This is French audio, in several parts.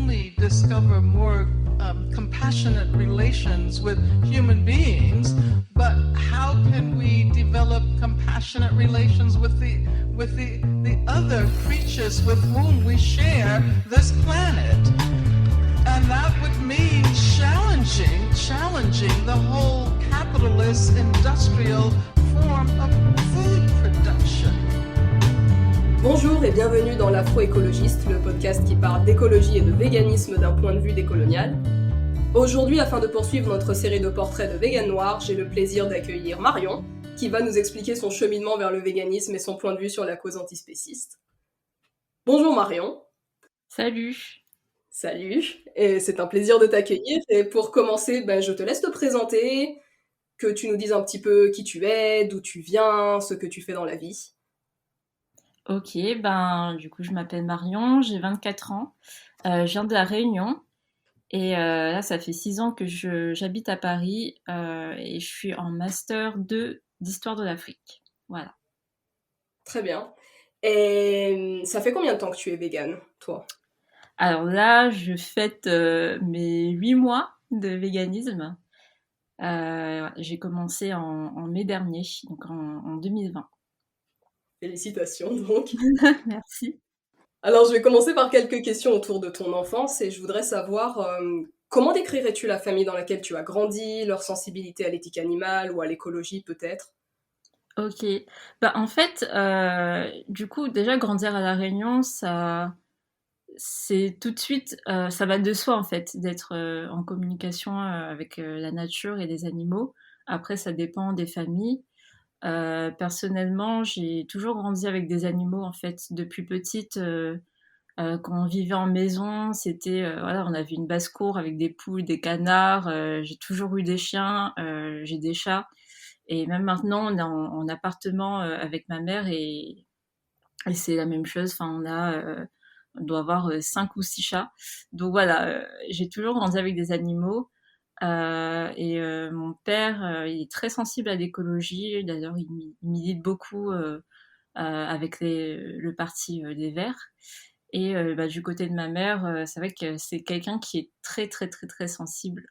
only discover more compassionate relations with human beings, but how can we develop compassionate relations with the other creatures with whom we share this planet? And that would mean challenging the whole capitalist industrial form of food production. Bonjour et bienvenue dans l'Afro-écologiste, le podcast qui parle d'écologie et de véganisme d'un point de vue décolonial. Aujourd'hui, afin de poursuivre notre série de portraits de véganes noirs, j'ai le plaisir d'accueillir Marion, qui va nous expliquer son cheminement vers le véganisme et son point de vue sur la cause antispéciste. Bonjour Marion. Salut. Salut, et c'est un plaisir de t'accueillir. Et pour commencer, je te laisse te présenter, que tu nous dises un petit peu qui tu es, d'où tu viens, ce que tu fais dans la vie. Ok, du coup je m'appelle Marion, j'ai 24 ans, je viens de La Réunion et là ça fait 6 ans que j'habite à Paris et je suis en master 2 d'histoire de l'Afrique. Voilà. Très bien. Et ça fait combien de temps que tu es végane, toi ? Alors là, je fête mes 8 mois de véganisme. J'ai commencé en mai dernier, donc en 2020. Félicitations donc. Merci. Alors je vais commencer par quelques questions autour de ton enfance et je voudrais savoir comment décrirais-tu la famille dans laquelle tu as grandi, leur sensibilité à l'éthique animale ou à l'écologie peut-être ? Ok. En fait, du coup, déjà grandir à La Réunion, c'est tout de suite, ça va de soi en fait, d'être en communication avec la nature et les animaux. Après, ça dépend des familles. Personnellement, j'ai toujours grandi avec des animaux en fait. Depuis petite, quand on vivait en maison, c'était voilà, on avait une basse-cour avec des poules, des canards. J'ai toujours eu des chiens, j'ai des chats. Et même maintenant, on est en appartement avec ma mère et c'est la même chose. Enfin, on doit avoir 5 ou 6 chats. Donc voilà, j'ai toujours grandi avec des animaux. Mon père, il est très sensible à l'écologie. D'ailleurs, il milite beaucoup avec le parti des Verts. Et du côté de ma mère, c'est vrai que c'est quelqu'un qui est très très très très sensible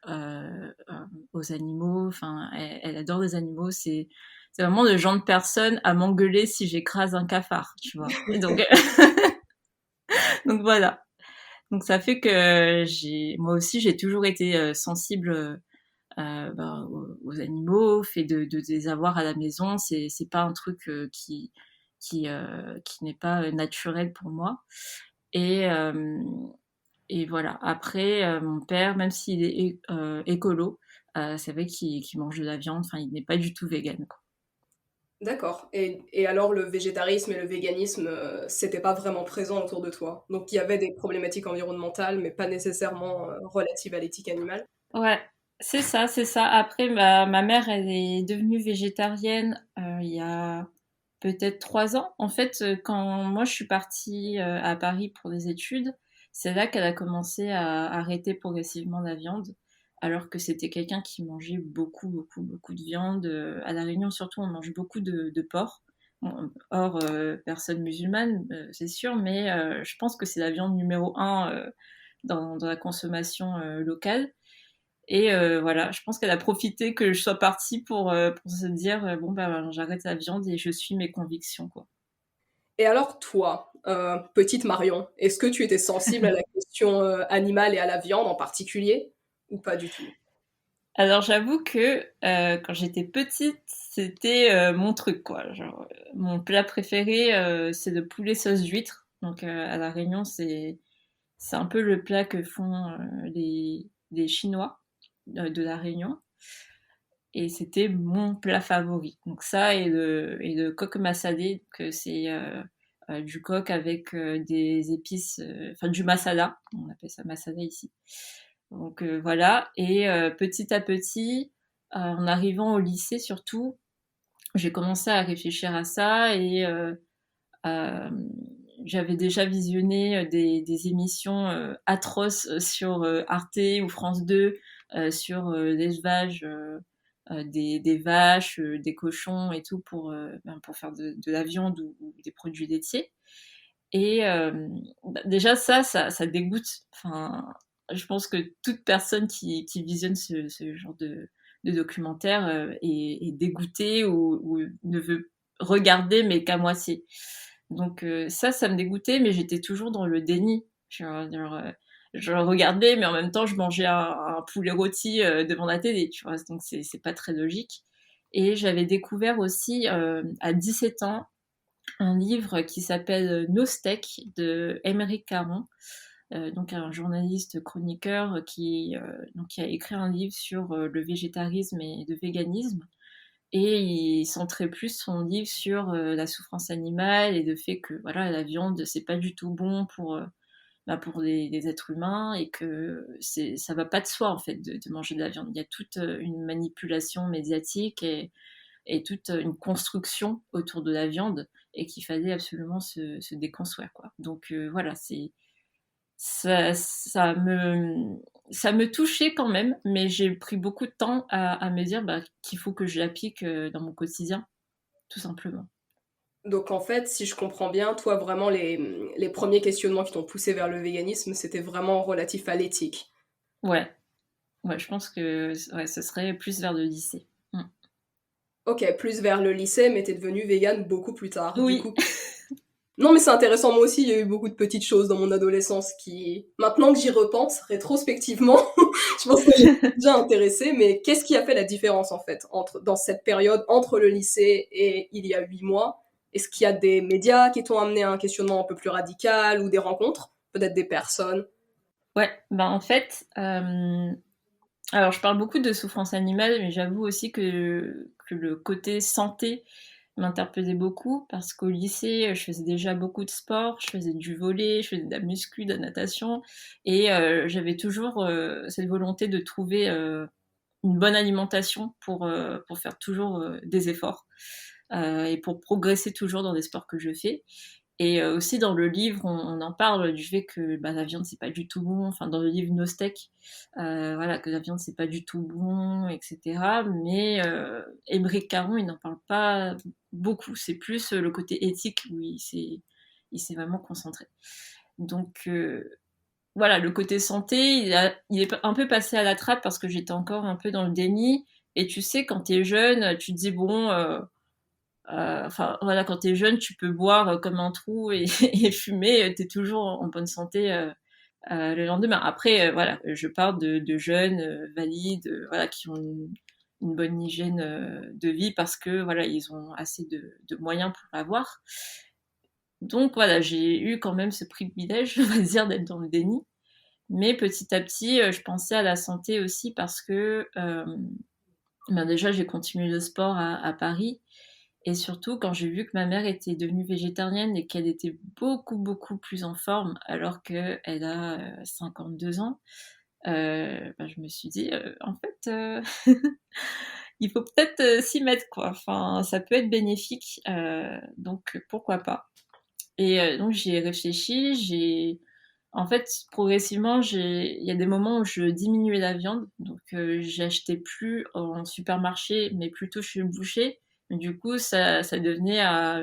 aux animaux. Enfin, elle adore les animaux. C'est vraiment le genre de personne à m'engueuler si j'écrase un cafard, tu vois. Et donc donc voilà. Donc ça fait que moi aussi j'ai toujours été sensible aux animaux, fait de les avoir à la maison. C'est pas un truc qui n'est pas naturel pour moi. Et et voilà. Après, mon père, même s'il est écolo, c'est vrai qu'il mange de la viande. Enfin, il n'est pas du tout vegan, quoi. D'accord. Et alors le végétarisme et le véganisme, c'était pas vraiment présent autour de toi. Donc il y avait des problématiques environnementales, mais pas nécessairement relatives à l'éthique animale. Ouais, c'est ça, c'est ça. Après, ma mère, elle est devenue végétarienne il y a peut-être 3 ans. En fait, quand moi je suis partie à Paris pour des études, c'est là qu'elle a commencé à arrêter progressivement la viande, alors que c'était quelqu'un qui mangeait beaucoup, beaucoup, beaucoup de viande. À La Réunion, surtout, on mange beaucoup de porc. Bon, hors personne musulmane, c'est sûr, mais je pense que c'est la viande numéro un dans la consommation locale. Et voilà, je pense qu'elle a profité que je sois partie pour se dire j'arrête la viande et je suis mes convictions, quoi. Et alors toi, petite Marion, est-ce que tu étais sensible à la question animale et à la viande en particulier, ou pas du tout ? Alors j'avoue que quand j'étais petite, c'était mon truc, quoi. Genre, mon plat préféré, c'est le poulet sauce d'huître. Donc à La Réunion, c'est un peu le plat que font les Chinois de La Réunion. Et c'était mon plat favori. Donc ça et le coq massalé, que c'est du coq avec des épices, enfin du masala, on appelle ça masala ici. Donc voilà, et petit à petit, en arrivant au lycée surtout, j'ai commencé à réfléchir à ça et euh, j'avais déjà visionné des émissions atroces sur Arte ou France 2 sur l'élevage des vaches, des cochons et tout pour faire de la viande ou des produits laitiers. Et déjà ça dégoûte. Enfin, je pense que toute personne qui visionne ce genre de documentaire est dégoûtée ou ne veut regarder mais qu'à moitié. Donc ça me dégoûtait, mais j'étais toujours dans le déni. Je regardais, mais en même temps, je mangeais un poulet rôti devant la télé, tu vois. Donc c'est pas très logique. Et j'avais découvert aussi à 17 ans un livre qui s'appelle No Steak de Émeric Caron, donc un journaliste chroniqueur qui a écrit un livre sur le végétarisme et le véganisme. Et il centrait plus son livre sur la souffrance animale et le fait que voilà, la viande, c'est pas du tout bon pour les êtres humains et que ça va pas de soi en fait de manger de la viande. Il y a toute une manipulation médiatique et toute une construction autour de la viande et qu'il fallait absolument se déconstruire, quoi. Donc voilà, ça, ça, me, ça me touchait quand même, mais j'ai pris beaucoup de temps à me dire qu'il faut que je l'applique dans mon quotidien, tout simplement. Donc en fait, si je comprends bien, toi vraiment les premiers questionnements qui t'ont poussé vers le véganisme, c'était vraiment relatif à l'éthique. Ouais, ouais, je pense que ouais, ce serait plus vers le lycée. Mm. Ok, plus vers le lycée, mais t'es devenu végane beaucoup plus tard. Du Oui, coup, non, mais c'est intéressant. Moi aussi, il y a eu beaucoup de petites choses dans mon adolescence qui, maintenant que j'y repense, rétrospectivement, je pense que j'ai déjà intéressé. Mais qu'est-ce qui a fait la différence, en fait, dans cette période, entre le lycée et il y a 8 mois? Est-ce qu'il y a des médias qui t'ont amené à un questionnement un peu plus radical ou des rencontres? Peut-être des personnes? ouais, en fait, alors je parle beaucoup de souffrance animale, mais j'avoue aussi que le côté santé m'interpellait beaucoup parce qu'au lycée, je faisais déjà beaucoup de sport, je faisais du volley, je faisais de la muscu, de la natation, et j'avais toujours cette volonté de trouver une bonne alimentation pour faire toujours des efforts et pour progresser toujours dans les sports que je fais. Et aussi dans le livre, on en parle du fait que la viande c'est pas du tout bon. Enfin dans le livre No Steak, voilà que la viande c'est pas du tout bon, etc. Mais Émeric Caron il n'en parle pas beaucoup. C'est plus le côté éthique où il s'est vraiment concentré. Donc voilà, le côté santé, il est un peu passé à la trappe parce que j'étais encore un peu dans le déni. Et tu sais, quand t'es jeune, tu te dis bon. Enfin voilà, quand t'es jeune, tu peux boire comme un trou et, et fumer, t'es toujours en bonne santé le lendemain. Après, voilà, je parle de jeunes valides, voilà, qui ont une bonne hygiène de vie parce que voilà, ils ont assez de moyens pour l'avoir. Donc voilà, j'ai eu quand même ce privilège, on va dire, d'être dans le déni. Mais petit à petit, je pensais à la santé aussi parce que déjà j'ai continué le sport à Paris. Et surtout, quand j'ai vu que ma mère était devenue végétarienne et qu'elle était beaucoup, beaucoup plus en forme, alors qu'elle a 52 ans, je me suis dit, en fait, il faut peut-être s'y mettre, quoi. Enfin, ça peut être bénéfique, donc pourquoi pas. Et donc j'y ai réfléchi, En fait, progressivement, il y a des moments où je diminuais la viande, donc j'achetais plus en supermarché, mais plutôt chez le boucher. Du coup, ça devenait à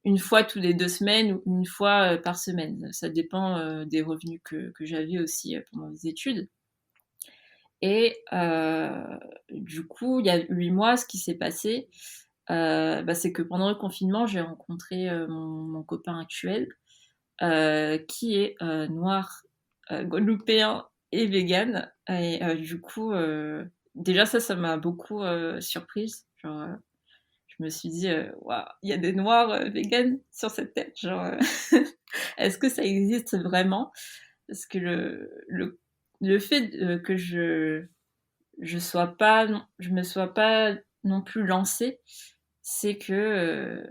une fois tous les 2 semaines ou une fois par semaine. Ça dépend des revenus que j'avais aussi pendant les études. Et du coup, il y a 8 mois, ce qui s'est passé, c'est que pendant le confinement, j'ai rencontré mon copain actuel, qui est noir, guadeloupéen et vegan. Et du coup, déjà ça m'a beaucoup surprise. Genre, je me suis dit, waouh, il y a des noirs vegan sur cette terre. Genre, est-ce que ça existe vraiment? Parce que le fait que je me sois pas non plus lancée, c'est que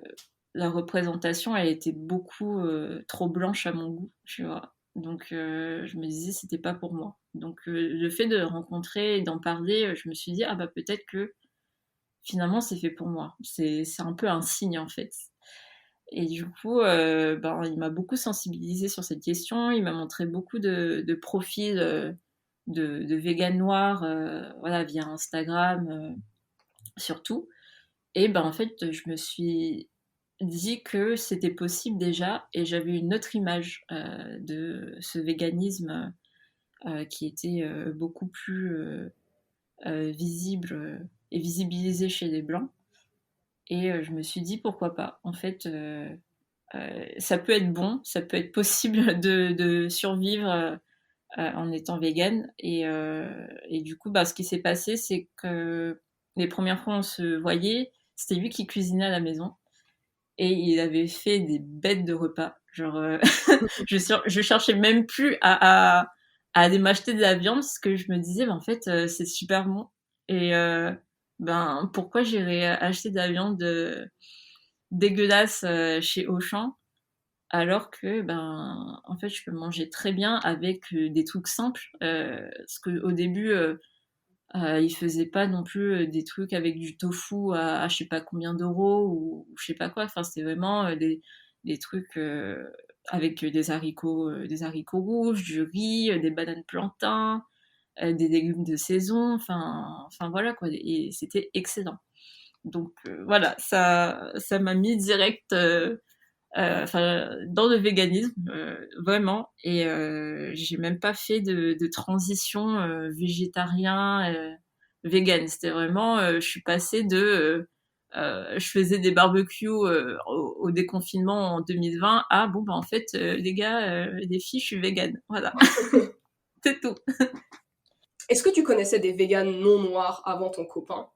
la représentation, elle était beaucoup trop blanche à mon goût, tu vois. Donc je me disais c'était pas pour moi. Donc le fait de rencontrer et d'en parler, je me suis dit ah bah peut-être que finalement c'est fait pour moi. C'est un peu un signe en fait. Et du coup, il m'a beaucoup sensibilisée sur cette question. Il m'a montré beaucoup de profils de vegan noirs, voilà, via Instagram surtout. Et en fait, je me suis dit que c'était possible déjà, et j'avais une autre image de ce véganisme qui était beaucoup plus visible et visibilisé chez les Blancs. Et je me suis dit pourquoi pas. En fait, ça peut être bon, ça peut être possible de survivre en étant végane. Et du coup, ce qui s'est passé, c'est que les premières fois on se voyait, c'était lui qui cuisinait à la maison. Et il avait fait des bêtes de repas. Genre, je cherchais même plus à aller m'acheter de la viande, parce que je me disais, en fait, c'est super bon. Et pourquoi j'irais acheter de la viande dégueulasse chez Auchan, alors que, en fait, je peux manger très bien avec des trucs simples. Parce qu'au début, il faisait pas non plus des trucs avec du tofu à je sais pas combien d'euros, ou je sais pas quoi. Enfin, c'était vraiment des trucs avec des haricots rouges, du riz, des bananes plantains, des légumes de saison. Enfin voilà quoi. Et c'était excellent. Donc voilà, ça m'a mis direct dans le véganisme, vraiment. Et j'ai même pas fait de transition végétarien vegan. C'était vraiment, je suis passée de je faisais des barbecues au déconfinement en 2020 à bon en fait les gars, les filles, je suis végane. Voilà, c'est tout. Est-ce que tu connaissais des véganes non noirs avant ton copain?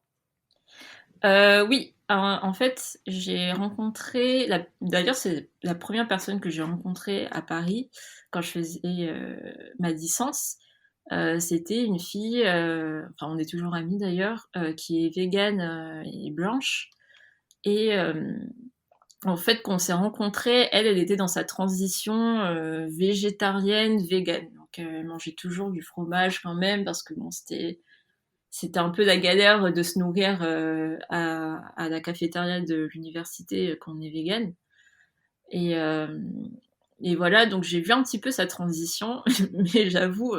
Oui, en fait, j'ai rencontré, d'ailleurs, c'est la première personne que j'ai rencontrée à Paris quand je faisais ma licence. C'était une fille, enfin, on est toujours amis d'ailleurs, qui est végane et blanche. Et en fait, quand on s'est rencontrés, elle était dans sa transition végétarienne, végane. Donc, elle mangeait toujours du fromage quand même, parce que bon, c'était un peu la galère de se nourrir à la cafétéria de l'université quand on est vegan. Et, et voilà, donc j'ai vu un petit peu sa transition, mais j'avoue,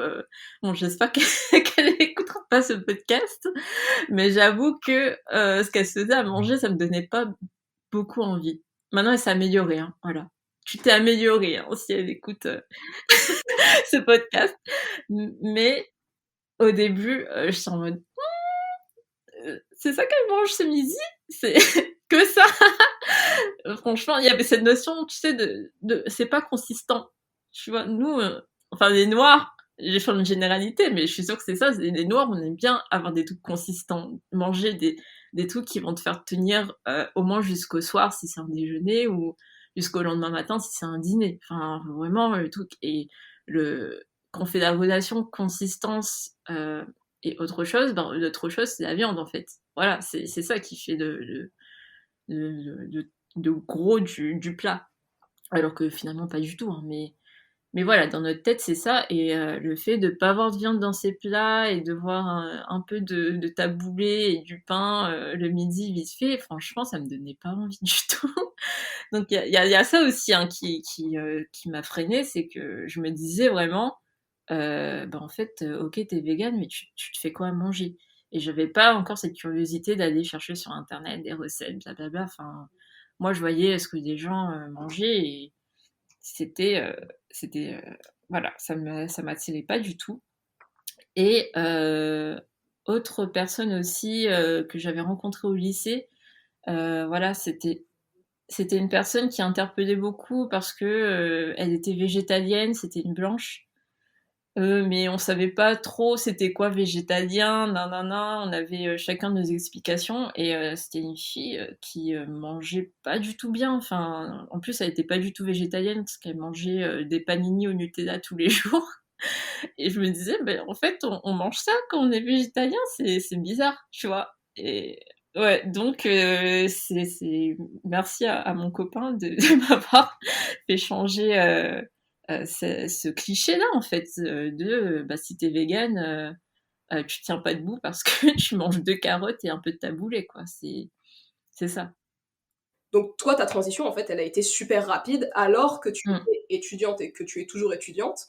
bon, j'espère qu'elle écoutera pas ce podcast, mais j'avoue que ce qu'elle se faisait à manger, ça me donnait pas beaucoup envie. Maintenant, elle s'est améliorée, hein, voilà. Tu t'es améliorée, hein, si elle écoute ce podcast. Mais au début, je suis en mode, c'est ça qu'elle mange ce midi? C'est que ça? Franchement, il y avait cette notion, tu sais, c'est pas consistant. Tu vois, nous, enfin, les noirs, j'ai fait une généralité, mais je suis sûre que c'est ça, les noirs, on aime bien avoir des trucs consistants, manger des trucs qui vont te faire tenir au moins jusqu'au soir si c'est un déjeuner, ou jusqu'au lendemain matin si c'est un dîner. Enfin, vraiment, le truc. Et quand on fait la relation consistance et autre chose, l'autre chose, c'est la viande, en fait. Voilà, c'est ça qui fait de gros du plat. Alors que finalement, pas du tout. Hein, mais voilà, dans notre tête, c'est ça. Et le fait de pas avoir de viande dans ces plats et de voir un peu de taboulé et du pain le midi vite fait, franchement, ça me donnait pas envie du tout. Donc il y a ça aussi hein, qui m'a freinée, c'est que je me disais vraiment, en fait, ok, t'es végane, mais tu te fais quoi à manger? Et j'avais pas encore cette curiosité d'aller chercher sur internet des recettes, blablabla. Enfin, moi, je voyais ce que des gens mangeaient, et c'était, voilà, ça m'attirait pas du tout. Et autre personne aussi que j'avais rencontrée au lycée, voilà, c'était une personne qui interpellait beaucoup parce que elle était végétalienne, c'était une blanche. Mais on savait pas trop c'était quoi végétalien, nanana. On avait chacun nos explications, et c'était une fille qui mangeait pas du tout bien. Enfin, en plus, elle était pas du tout végétalienne parce qu'elle mangeait des panini au Nutella tous les jours. Et je me disais, en fait, on mange ça quand on est végétalien, c'est bizarre, tu vois. Et ouais, donc merci à mon copain de m'avoir fait changer ce cliché-là, en fait, si t'es végane, tu tiens pas debout parce que tu manges 2 carottes et un peu de taboulé, quoi. C'est ça. Donc toi, ta transition, en fait, elle a été super rapide alors que tu Mm. étais étudiante et que tu es toujours étudiante.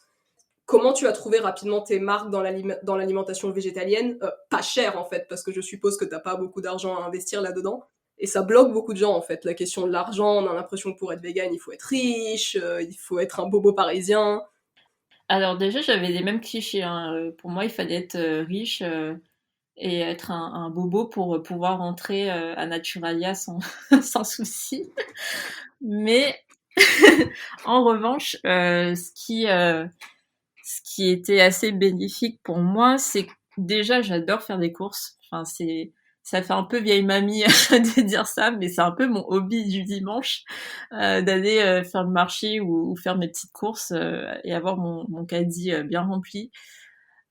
Comment tu as trouvé rapidement tes marques dans l'alimentation végétalienne? Pas cher, en fait, parce que je suppose que t'as pas beaucoup d'argent à investir là-dedans. Et ça bloque beaucoup de gens, en fait. La question de l'argent, on a l'impression que pour être vegan, il faut être riche, il faut être un bobo parisien. Alors déjà, j'avais les mêmes clichés, hein. Pour moi, il fallait être riche et être un bobo pour pouvoir rentrer à Naturalia sans, sans souci. Mais en revanche, ce qui était assez bénéfique pour moi, c'est que déjà, j'adore faire des courses. Enfin, ça fait un peu vieille mamie de dire ça, mais c'est un peu mon hobby du dimanche, d'aller faire le marché ou faire mes petites courses et avoir mon caddie bien rempli.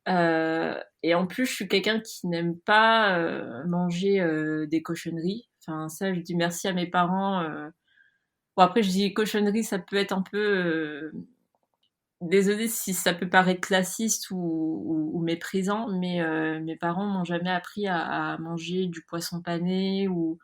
Et en plus, je suis quelqu'un qui n'aime pas manger des cochonneries. Enfin, ça, je dis merci à mes parents. Bon, après, je dis cochonnerie, ça peut être un peu désolée si ça peut paraître classiste ou méprisant, mais mes parents m'ont jamais appris à manger du poisson pané ou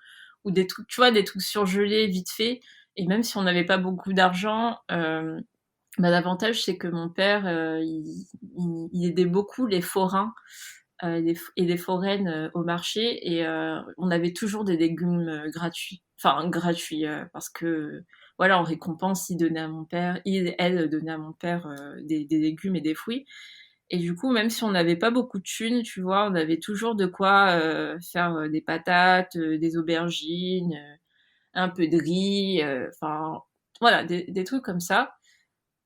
des trucs, tu vois, des trucs surgelés vite fait. Et même si on n'avait pas beaucoup d'argent, bah, l'avantage c'est que mon père, il aidait beaucoup les forains et les foraines au marché et on avait toujours des légumes gratuits. Enfin, gratuits, parce que voilà, en récompense, elle donnait à mon père des légumes et des fruits. Et du coup, même si on n'avait pas beaucoup de thunes, tu vois, on avait toujours de quoi faire des patates, des aubergines, un peu de riz, enfin, voilà, des trucs comme ça.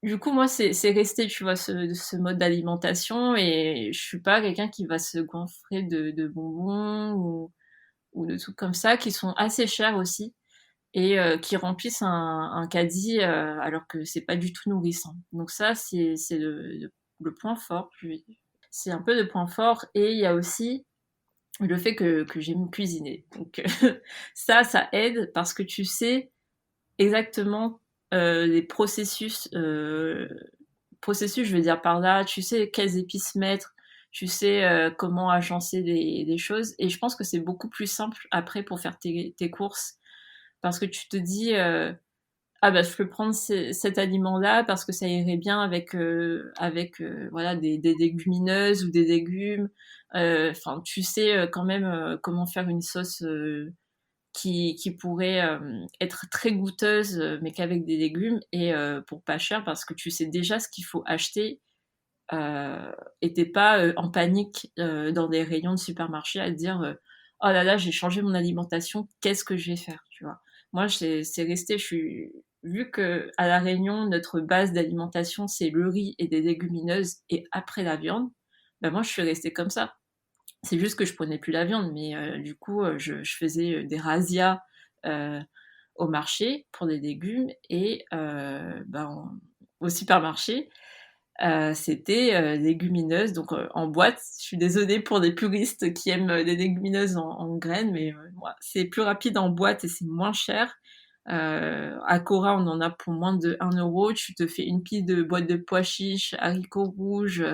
Du coup, moi, c'est resté, tu vois, ce mode d'alimentation et je suis pas quelqu'un qui va se goinfrer de bonbons ou de trucs comme ça qui sont assez chers aussi et qui remplissent un caddie alors que c'est pas du tout nourrissant. Donc ça, c'est le point fort. C'est un peu le point fort et il y a aussi le fait que j'aime cuisiner. Donc ça aide parce que tu sais exactement les processus, je veux dire par là, tu sais quelles épices mettre, tu sais comment agencer des choses, et je pense que c'est beaucoup plus simple après pour faire tes courses, parce que tu te dis, ah bah je peux prendre cet aliment-là parce que ça irait bien avec voilà des légumineuses ou des légumes, enfin tu sais quand même comment faire une sauce qui pourrait être très goûteuse, mais qu'avec des légumes et pour pas cher parce que tu sais déjà ce qu'il faut acheter et t'es pas en panique dans des rayons de supermarché à te dire oh là là, j'ai changé mon alimentation, qu'est-ce que je vais faire, tu vois. Moi, c'est resté, vu que à La Réunion, notre base d'alimentation, c'est le riz et des légumineuses et après la viande, ben moi, je suis restée comme ça. C'est juste que je prenais plus la viande, mais du coup, je faisais des razzias euh, au marché pour des légumes et au supermarché, c'était légumineuses, donc en boîte. Je suis désolée pour les puristes qui aiment les légumineuses en graines, mais moi, c'est plus rapide en boîte et c'est moins cher. À Cora, on en a pour moins de 1 euro. Tu te fais une pile de boîtes de pois chiches, haricots rouges,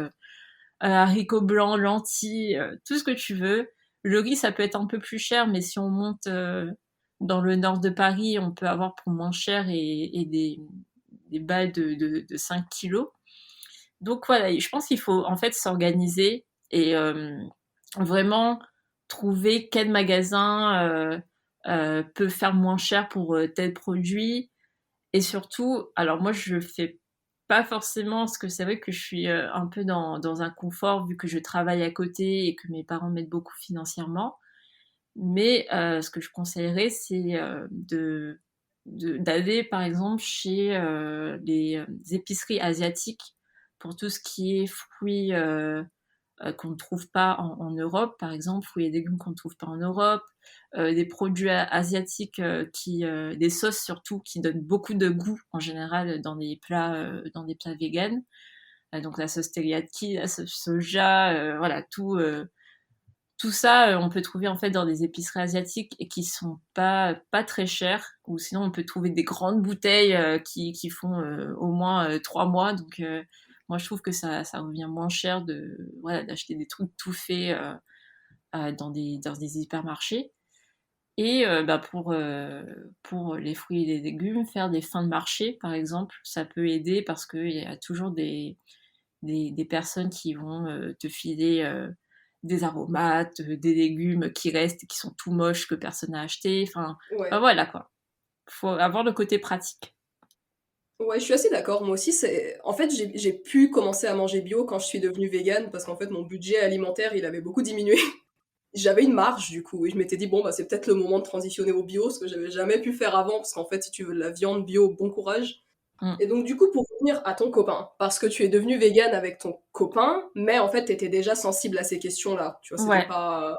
haricots blancs, lentilles, tout ce que tu veux. Le riz, ça peut être un peu plus cher, mais si on monte dans le nord de Paris, on peut avoir pour moins cher et des balles de 5 kilos. Donc voilà, je pense qu'il faut en fait s'organiser et vraiment trouver quel magasin peut faire moins cher pour tel produit. Et surtout, alors moi je fais pas forcément, parce que c'est vrai que je suis un peu dans un confort vu que je travaille à côté et que mes parents m'aident beaucoup financièrement. Mais ce que je conseillerais, c'est d'aller par exemple chez les épiceries asiatiques pour tout ce qui est fruits qu'on ne trouve pas en Europe, par exemple, fruits et légumes qu'on ne trouve pas en Europe, des produits asiatiques des sauces surtout qui donnent beaucoup de goût en général dans des plats véganes. Donc la sauce teriyaki, la sauce soja, voilà tout ça, on peut trouver en fait dans des épiceries asiatiques et qui sont pas très chères. Ou sinon, on peut trouver des grandes bouteilles qui font au moins 3 mois. Donc, moi, je trouve que ça revient moins cher voilà, d'acheter des trucs tout faits dans des hypermarchés. Et pour les fruits et les légumes, faire des fins de marché, par exemple, ça peut aider parce qu'il y a toujours des personnes qui vont te filer des aromates, des légumes qui restent et qui sont tout moches que personne n'a acheté. Ouais. Voilà quoi. Faut avoir le côté pratique. Ouais, je suis assez d'accord. Moi aussi, en fait, j'ai pu commencer à manger bio quand je suis devenue végane parce qu'en fait, mon budget alimentaire, il avait beaucoup diminué. J'avais une marge du coup et je m'étais dit: «Bon, bah, c'est peut-être le moment de transitionner au bio», ce que j'avais jamais pu faire avant parce qu'en fait, si tu veux de la viande bio, bon courage. Mm. Et donc du coup, pour revenir à ton copain, parce que tu es devenue végane avec ton copain, mais en fait, tu étais déjà sensible à ces questions-là, tu vois? C'était Ouais, pas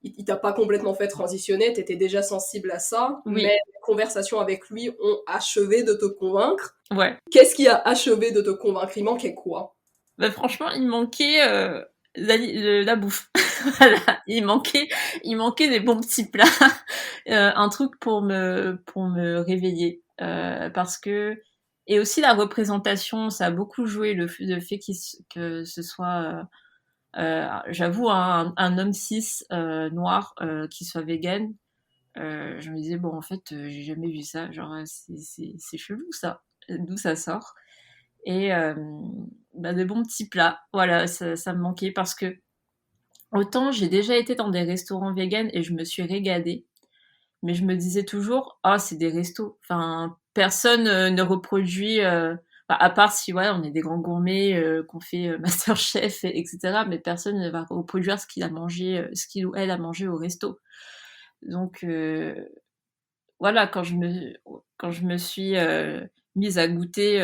il t'a pas complètement fait transitionner, tu étais déjà sensible à ça, mais oui, les conversations avec lui ont achevé de te convaincre. ouais. Qu'est-ce qui a achevé de te convaincre? Il manquait quoi? Bah, franchement, il manquait la bouffe. Voilà, il manquait des bons petits plats, un truc pour me réveiller, parce que et aussi la représentation, ça a beaucoup joué le fait que ce soit, j'avoue, un homme cis noir qui soit vegan. Je me disais bon en fait, j'ai jamais vu ça, genre c'est chelou ça, d'où ça sort? Et bah, de bons petits plats. Voilà, ça me manquait parce que autant j'ai déjà été dans des restaurants véganes et je me suis régalée, mais je me disais toujours, ah, c'est des restos. Enfin, personne ne reproduit, enfin, à part si ouais, on est des grands gourmets, qu'on fait Masterchef, etc. Mais personne ne va reproduire ce qu'il a mangé, ce qu'il ou elle a mangé au resto. Donc voilà, quand je me suis mise à goûter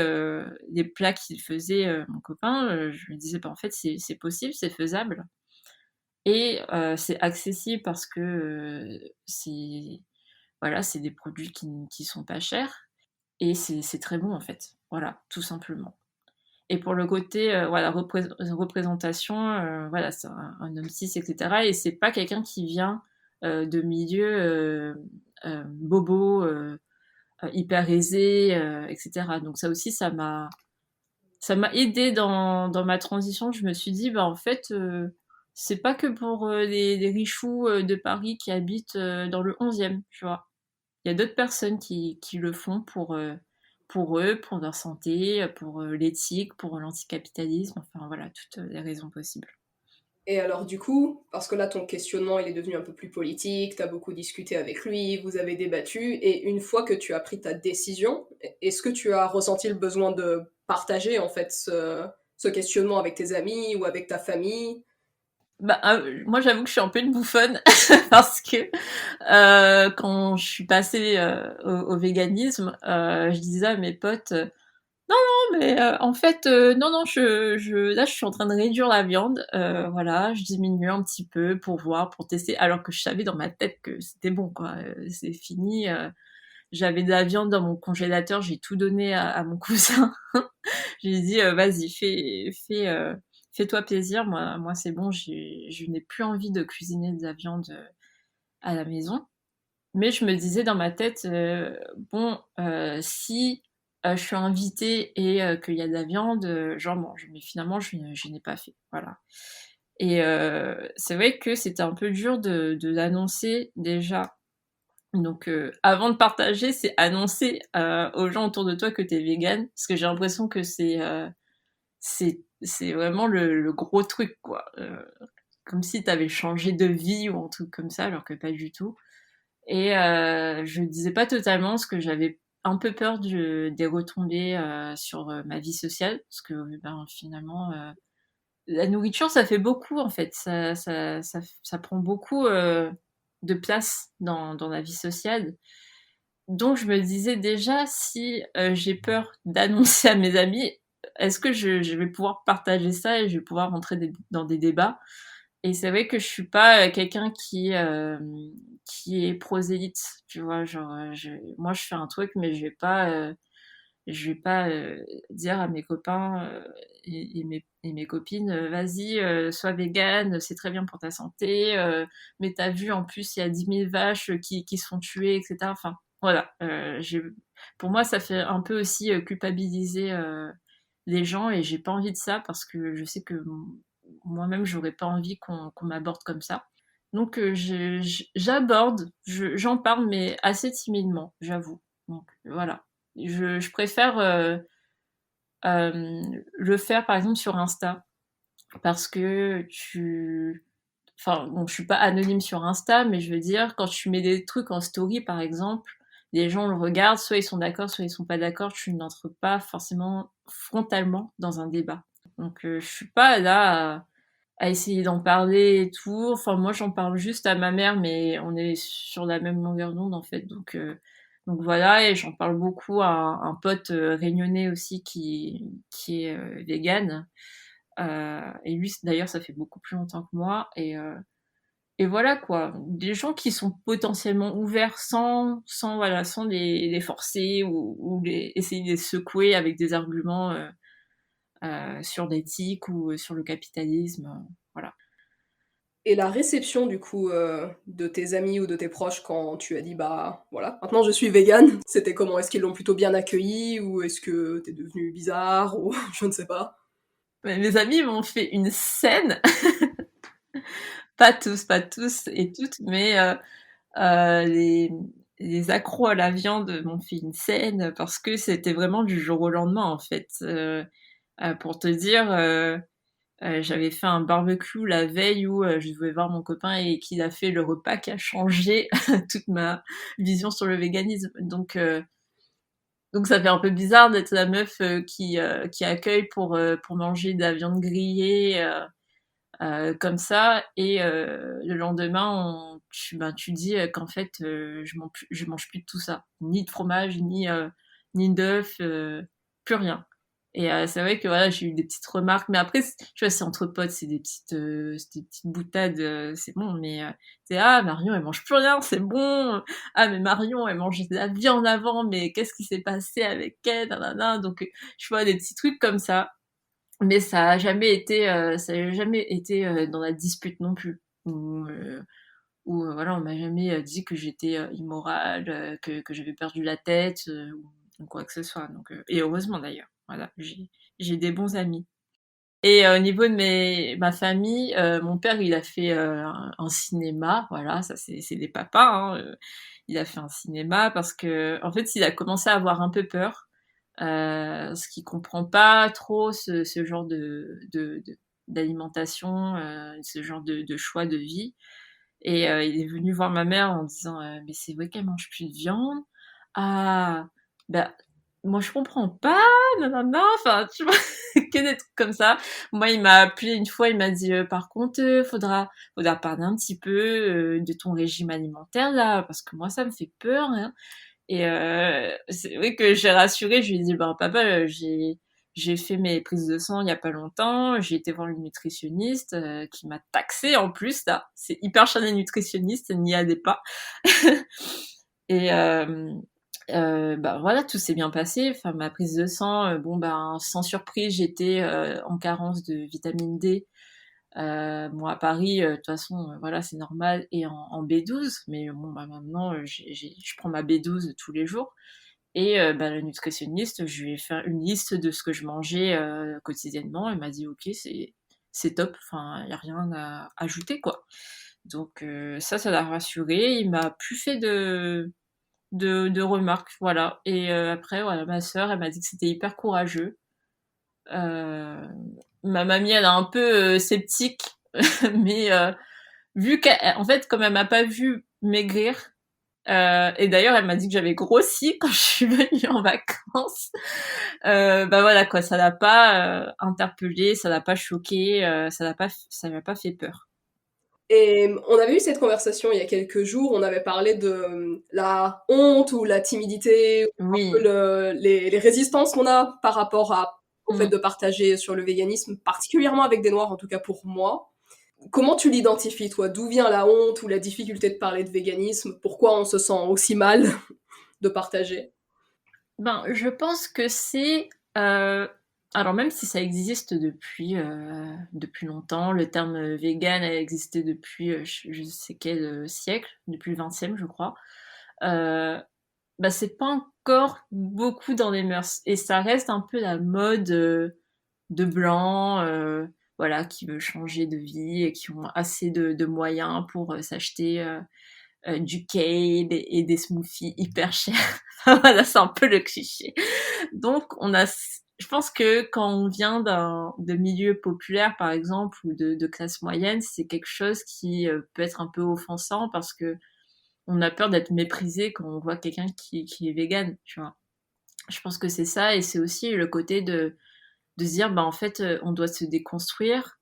les plats qu'il faisait mon copain, je me disais bah en fait c'est possible, c'est faisable et c'est accessible parce que c'est voilà, c'est des produits qui sont pas chers et c'est très bon en fait. Voilà, tout simplement. Et pour le côté voilà représentation, voilà, c'est un homme cis, etc. Et c'est pas quelqu'un qui vient de milieu bobo. Hyper aisée, etc. Donc ça aussi, ça m'a aidé dans ma transition. Je me suis dit, bah en fait, c'est pas que pour les richoux de Paris qui habitent dans le 11e, tu vois. Il y a d'autres personnes qui le font pour eux, pour leur santé, pour l'éthique, pour l'anticapitalisme, enfin voilà, toutes les raisons possibles. Et alors du coup, parce que là ton questionnement il est devenu un peu plus politique, tu as beaucoup discuté avec lui, vous avez débattu, et une fois que tu as pris ta décision, est-ce que tu as ressenti le besoin de partager en fait ce questionnement avec tes amis ou avec ta famille? Bah, moi j'avoue que je suis un peu une bouffonne parce que quand je suis passée au véganisme, je disais à mes potes non mais en fait non non là je suis en train de réduire la viande, voilà, je diminue un petit peu pour voir, pour tester, alors que je savais dans ma tête que c'était bon quoi, c'est fini. J'avais de la viande dans mon congélateur, j'ai tout donné à mon cousin. J'ai dit vas-y fais-toi plaisir, moi c'est bon, je n'ai plus envie de cuisiner de la viande à la maison. Mais je me disais dans ma tête, bon, si je suis invitée et qu'il y a de la viande, j'en mange. Mais finalement, je n'ai pas fait. Voilà. Et c'est vrai que c'était un peu dur de l'annoncer déjà. Donc, avant de partager, c'est annoncer aux gens autour de toi que t'es vegan. Parce que j'ai l'impression que c'est vraiment le gros truc, quoi. Comme si t'avais changé de vie ou un truc comme ça, alors que pas du tout. Et je disais pas totalement parce que j'avais un peu peur des retombées sur ma vie sociale, parce que ben, finalement, la nourriture, ça fait beaucoup en fait, ça prend beaucoup de place dans la vie sociale. Donc je me disais déjà, si j'ai peur d'annoncer à mes amis, est-ce que je vais pouvoir partager ça et je vais pouvoir rentrer dans des débats. Et c'est vrai que je suis pas quelqu'un qui est prosélyte, tu vois, genre moi je fais un truc mais je vais pas dire à mes copains et mes copines vas-y sois végane, c'est très bien pour ta santé, mais t'as vu en plus il y a 10 000 vaches qui se font tuer, etc. Enfin voilà, pour moi ça fait un peu aussi culpabiliser les gens et j'ai pas envie de ça parce que je sais que moi-même j'aurais pas envie qu'on m'aborde comme ça. Donc j'aborde, j'en parle mais assez timidement, j'avoue. Donc voilà. Je préfère le faire par exemple sur Insta parce que enfin bon, je suis pas anonyme sur Insta, mais je veux dire, quand tu mets des trucs en story, par exemple, les gens le regardent, soit ils sont d'accord, soit ils sont pas d'accord. Tu n'entres pas forcément frontalement dans un débat. Donc, je suis pas là à essayer d'en parler et tout. Enfin, moi, j'en parle juste à ma mère, mais on est sur la même longueur d'onde, en fait. Donc voilà, et j'en parle beaucoup à un pote réunionnais aussi qui est vegan. Et lui, d'ailleurs, ça fait beaucoup plus longtemps que moi. Et voilà quoi, des gens qui sont potentiellement ouverts sans les forcer ou essayer de les secouer avec des arguments sur l'éthique ou sur le capitalisme, voilà. Et la réception du coup de tes amis ou de tes proches quand tu as dit bah voilà, maintenant je suis végane, c'était comment? Est-ce qu'ils l'ont plutôt bien accueilli ou est-ce que t'es devenu bizarre ou je ne sais pas? Mes amis m'ont fait une scène, pas tous et toutes, mais les accros à la viande m'ont fait une scène parce que c'était vraiment du jour au lendemain en fait. Pour te dire, j'avais fait un barbecue la veille où je devais voir mon copain et qu'il a fait le repas qui a changé toute ma vision sur le véganisme. Donc ça fait un peu bizarre d'être la meuf qui accueille pour manger de la viande grillée comme ça et le lendemain tu dis qu'en fait je mange plus de tout ça, ni de fromage, ni d'œufs, plus rien. Et c'est vrai que voilà, j'ai eu des petites remarques, mais après tu vois, c'est entre potes, c'est des petites boutades, c'est bon, mais c'est ah Marion elle mange plus rien, c'est bon, ah mais Marion elle mangeait de la viande avant, mais qu'est-ce qui s'est passé avec elle, nanana. Donc je vois des petits trucs comme ça, mais ça a jamais été dans la dispute non plus. Voilà, on m'a jamais dit que j'étais immorale, que j'avais perdu la tête ou quoi que ce soit. Et heureusement d'ailleurs. Voilà, j'ai des bons amis. Et au niveau de ma famille, mon père il a fait un cinéma. Voilà, ça c'est des papas. Hein, il a fait un cinéma parce que en fait il a commencé à avoir un peu peur ce qui comprend pas trop ce genre d'alimentation, ce genre de choix de vie. Et il est venu voir ma mère en disant mais c'est vrai qu'elle mange plus de viande. Ah bah moi je comprends pas, nanana, enfin tu vois, que des trucs comme ça. Moi il m'a appelé une fois, il m'a dit par contre faudra parler un petit peu de ton régime alimentaire là, parce que moi ça me fait peur, hein. Et c'est vrai que j'ai rassuré, je lui ai dit, ben papa, j'ai fait mes prises de sang il y a pas longtemps, j'ai été voir une nutritionniste qui m'a taxé en plus là, c'est hyper cher les nutritionnistes, n'y allez pas. Et bah voilà, tout s'est bien passé. Enfin ma prise de sang, bon ben sans surprise, j'étais en carence de vitamine D. Moi à Paris, de toute façon, voilà, c'est normal, et en B12, mais bon, bah maintenant, je prends ma B12 tous les jours. Et bah, la nutritionniste, je lui ai fait une liste de ce que je mangeais quotidiennement. Elle m'a dit, ok, c'est top, enfin, il n'y a rien à ajouter, quoi. Donc ça l'a rassuré. Il m'a plus fait de remarques, voilà. Et après, voilà, ma sœur, elle m'a dit que c'était hyper courageux. Ma mamie, elle est un peu sceptique, mais vu qu'en fait, comme elle m'a pas vu maigrir, et d'ailleurs, elle m'a dit que j'avais grossi quand je suis venue en vacances. Bah voilà quoi, ça l'a pas interpellée, ça l'a pas choquée, ça l'a pas fait peur. Et on avait eu cette conversation il y a quelques jours, on avait parlé de la honte ou la timidité, un peu Oui. les résistances qu'on a par rapport au fait Mm. de partager sur le véganisme, particulièrement avec des noirs, en tout cas pour moi. Comment tu l'identifies, toi? D'où vient la honte ou la difficulté de parler de véganisme? Pourquoi on se sent aussi mal de partager? Ben, je pense que c'est alors même si ça existe depuis longtemps, le terme vegan a existé depuis je sais quel siècle, depuis le 20e je crois. Bah c'est pas encore beaucoup dans les mœurs et ça reste un peu la mode de blancs voilà qui veulent changer de vie et qui ont assez de moyens pour s'acheter du kale et des smoothies hyper chers. Voilà, c'est un peu le cliché. Donc, je pense que quand on vient de milieux populaires, par exemple, ou de classe moyenne, c'est quelque chose qui peut être un peu offensant parce que on a peur d'être méprisé quand on voit quelqu'un qui est vegan, tu vois. Je pense que c'est ça, et c'est aussi le côté de se dire, bah en fait, on doit se déconstruire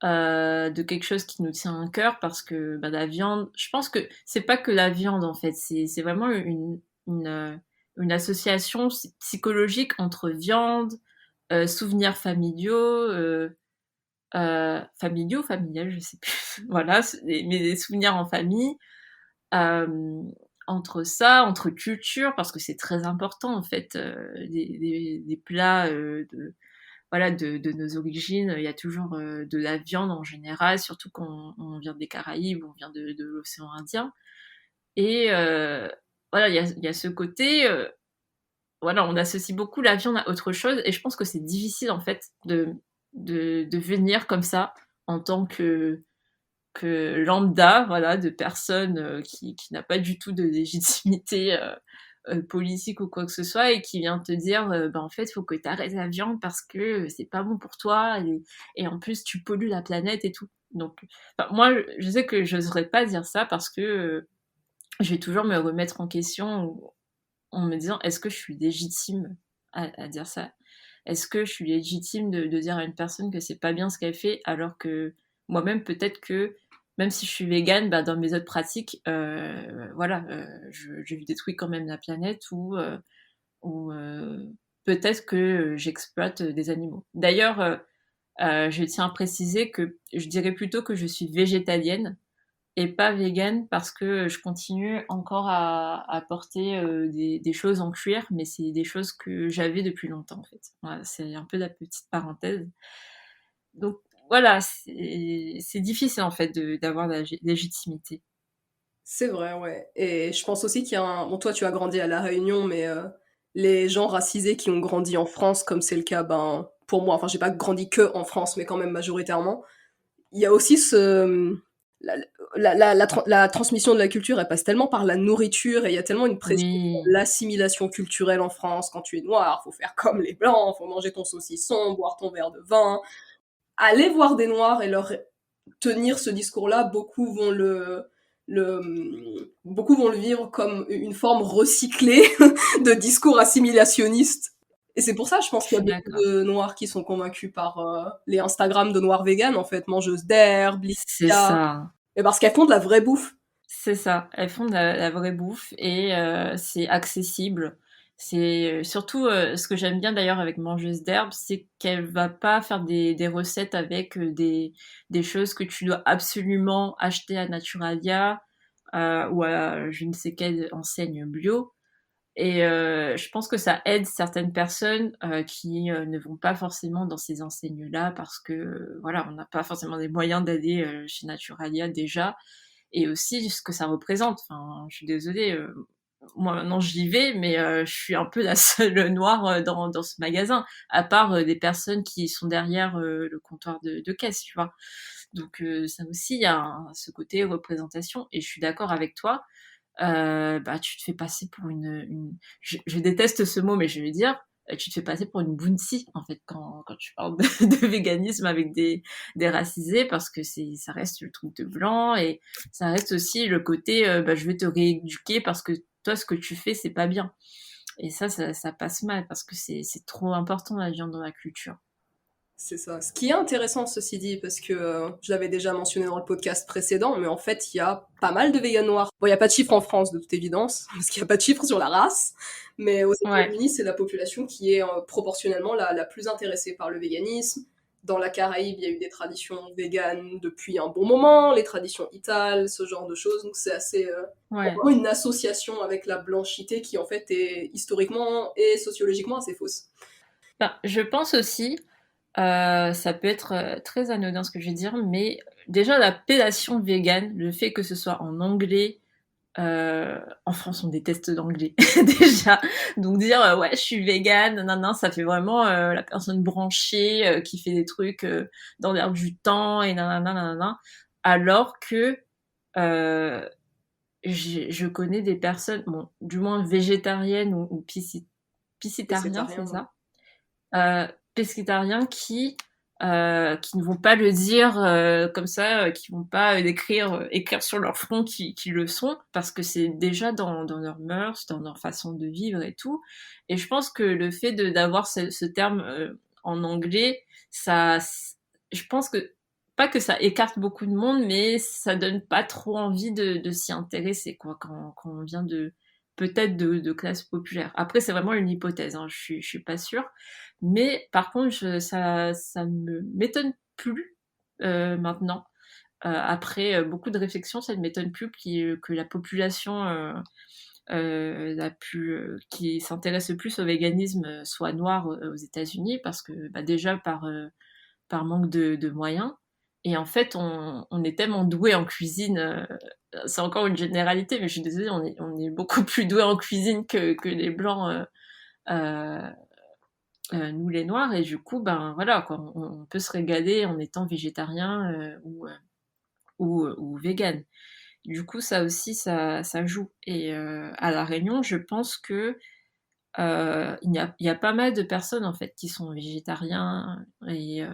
de quelque chose qui nous tient à cœur parce que bah, la viande, je pense que c'est pas que la viande en fait, c'est vraiment une association psychologique entre viande, souvenirs familiaux, familiales, je sais plus, voilà, mais des souvenirs en famille, euh, entre ça, entre culture, parce que c'est très important en fait, des plats voilà, de nos origines, il y a toujours de la viande en général, surtout quand on vient des Caraïbes, on vient de l'océan Indien. Et voilà, il y a ce côté, voilà, on associe beaucoup la viande à autre chose, et je pense que c'est difficile en fait de venir comme ça en tant que lambda, voilà, de personne qui n'a pas du tout de légitimité politique ou quoi que ce soit, et qui vient te dire bah en fait faut que tu arrêtes la viande parce que c'est pas bon pour toi, et en plus tu pollues la planète et tout. Donc enfin, moi je sais que j'oserais pas dire ça parce que je vais toujours me remettre en question en me disant est-ce que je suis légitime à dire ça, est-ce que je suis légitime de dire à une personne que c'est pas bien ce qu'elle fait, alors que moi-même, peut-être que, même si je suis végane, bah, dans mes autres pratiques, voilà, je détruis quand même la planète, ou peut-être que j'exploite des animaux. D'ailleurs, je tiens à préciser que je dirais plutôt que je suis végétalienne et pas vegan parce que je continue encore à porter des choses en cuir, mais c'est des choses que j'avais depuis longtemps en fait. Voilà, c'est un peu la petite parenthèse. Donc voilà, c'est difficile en fait d'avoir la légitimité. C'est vrai, ouais. Et je pense aussi qu'il y a un... Bon, toi, tu as grandi à La Réunion, mais les gens racisés qui ont grandi en France, comme c'est le cas, ben, pour moi, enfin, j'ai pas grandi que en France, mais quand même majoritairement, il y a aussi ce... La transmission de la culture, elle passe tellement par la nourriture, et il y a tellement une pression sur Oui, l'assimilation culturelle en France. Quand tu es noir, faut faire comme les blancs, faut manger ton saucisson, boire ton verre de vin. Aller voir des noirs et leur tenir ce discours-là, beaucoup vont le vivre comme une forme recyclée de discours assimilationniste. Et c'est pour ça, je pense je qu'il y a suis beaucoup d'accord. de noirs qui sont convaincus par les Instagram de noirs véganes, en fait, mangeuses d'herbe, C'est Licia, ça. et parce qu'elles font de la vraie bouffe. C'est ça, elles font de la vraie bouffe, et c'est accessible. C'est surtout ce que j'aime bien d'ailleurs avec Mangeuse d'herbe, c'est qu'elle va pas faire des recettes avec des choses que tu dois absolument acheter à Naturalia ou à je ne sais quelle enseigne bio. Et je pense que ça aide certaines personnes qui ne vont pas forcément dans ces enseignes-là parce que voilà, on n'a pas forcément les moyens d'aller chez Naturalia déjà, et aussi ce que ça représente. Enfin, je suis désolée, moi maintenant j'y vais, mais je suis un peu la seule noire dans ce magasin, à part des personnes qui sont derrière le comptoir de caisse, tu vois. Donc ça aussi, il y a ce côté représentation, et je suis d'accord avec toi. Bah, tu te fais passer pour je déteste ce mot, mais je vais dire, tu te fais passer pour une bounty, en fait, quand tu parles de véganisme avec des racisés, parce que ça reste le truc de blanc, et ça reste aussi le côté, bah, je vais te rééduquer parce que toi, ce que tu fais, c'est pas bien. Et ça passe mal, parce que c'est trop important, la viande dans la culture. C'est ça. Ce qui est intéressant, ceci dit, parce que je l'avais déjà mentionné dans le podcast précédent, mais en fait, il y a pas mal de véganes noirs. Bon, il n'y a pas de chiffres en France, de toute évidence, parce qu'il n'y a pas de chiffres sur la race, mais aux Ouais, États-Unis, c'est la population qui est proportionnellement la plus intéressée par le véganisme. Dans la Caraïbe, il y a eu des traditions véganes depuis un bon moment, les traditions itales, ce genre de choses, donc c'est assez... ouais. vraiment une association avec la blanchité qui, en fait, est historiquement et sociologiquement assez fausse. Ben, je pense aussi, ça peut être très anodin ce que je vais dire, mais déjà l'appellation vegan, le fait que ce soit en anglais, en France on déteste l'anglais déjà, donc dire ouais je suis vegan, nanana, ça fait vraiment la personne branchée qui fait des trucs dans l'air du temps et nanana, nanana, alors que euh, je connais des personnes, bon, du moins végétariennes ou piscitariens, Pescétarien, c'est ouais. ça, pescétariens qui ne vont pas le dire comme ça, qui vont pas écrire sur leur front qui le sont, parce que c'est déjà dans leurs mœurs, dans leur façon de vivre et tout. Et je pense que le fait d'avoir ce terme en anglais, je pense que pas que ça écarte beaucoup de monde, mais ça donne pas trop envie de s'y intéresser, quoi, quand on vient peut-être de classe populaire. Après, c'est vraiment une hypothèse, hein, je suis pas sûre. Mais par contre, ça me m'étonne plus maintenant. Après beaucoup de réflexions, ça ne m'étonne plus que la population qui s'intéresse le plus au véganisme soit noire aux États-Unis, parce que bah, déjà par manque de moyens. Et en fait, on est tellement doué en cuisine. C'est encore une généralité, mais je suis désolée, on est beaucoup plus doué en cuisine que les blancs. Euh, nous les noirs, et du coup ben voilà quoi, on peut se régaler en étant végétarien ou vegan. Du coup ça aussi ça joue. Et à la Réunion je pense que il y a pas mal de personnes en fait qui sont végétariens et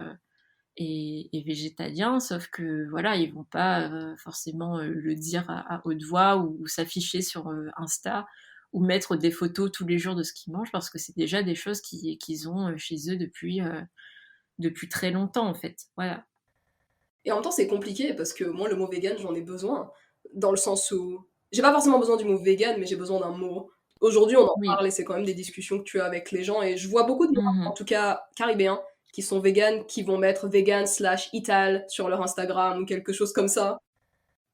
végétaliens, sauf que voilà ils vont pas forcément le dire à haute voix ou s'afficher sur Insta ou mettre des photos tous les jours de ce qu'ils mangent, parce que c'est déjà des choses qu'ils ont chez eux depuis très longtemps en fait. Voilà. Et en même temps, c'est compliqué parce que moi, le mot vegan, j'en ai besoin. Dans le sens où j'ai pas forcément besoin du mot vegan, mais j'ai besoin d'un mot. Aujourd'hui, on en Oui. parle et c'est quand même des discussions que tu as avec les gens. Et je vois beaucoup de Noirs, en Mhm. tout cas caribéens, qui sont véganes, qui vont mettre vegan/ital sur leur Instagram ou quelque chose comme ça.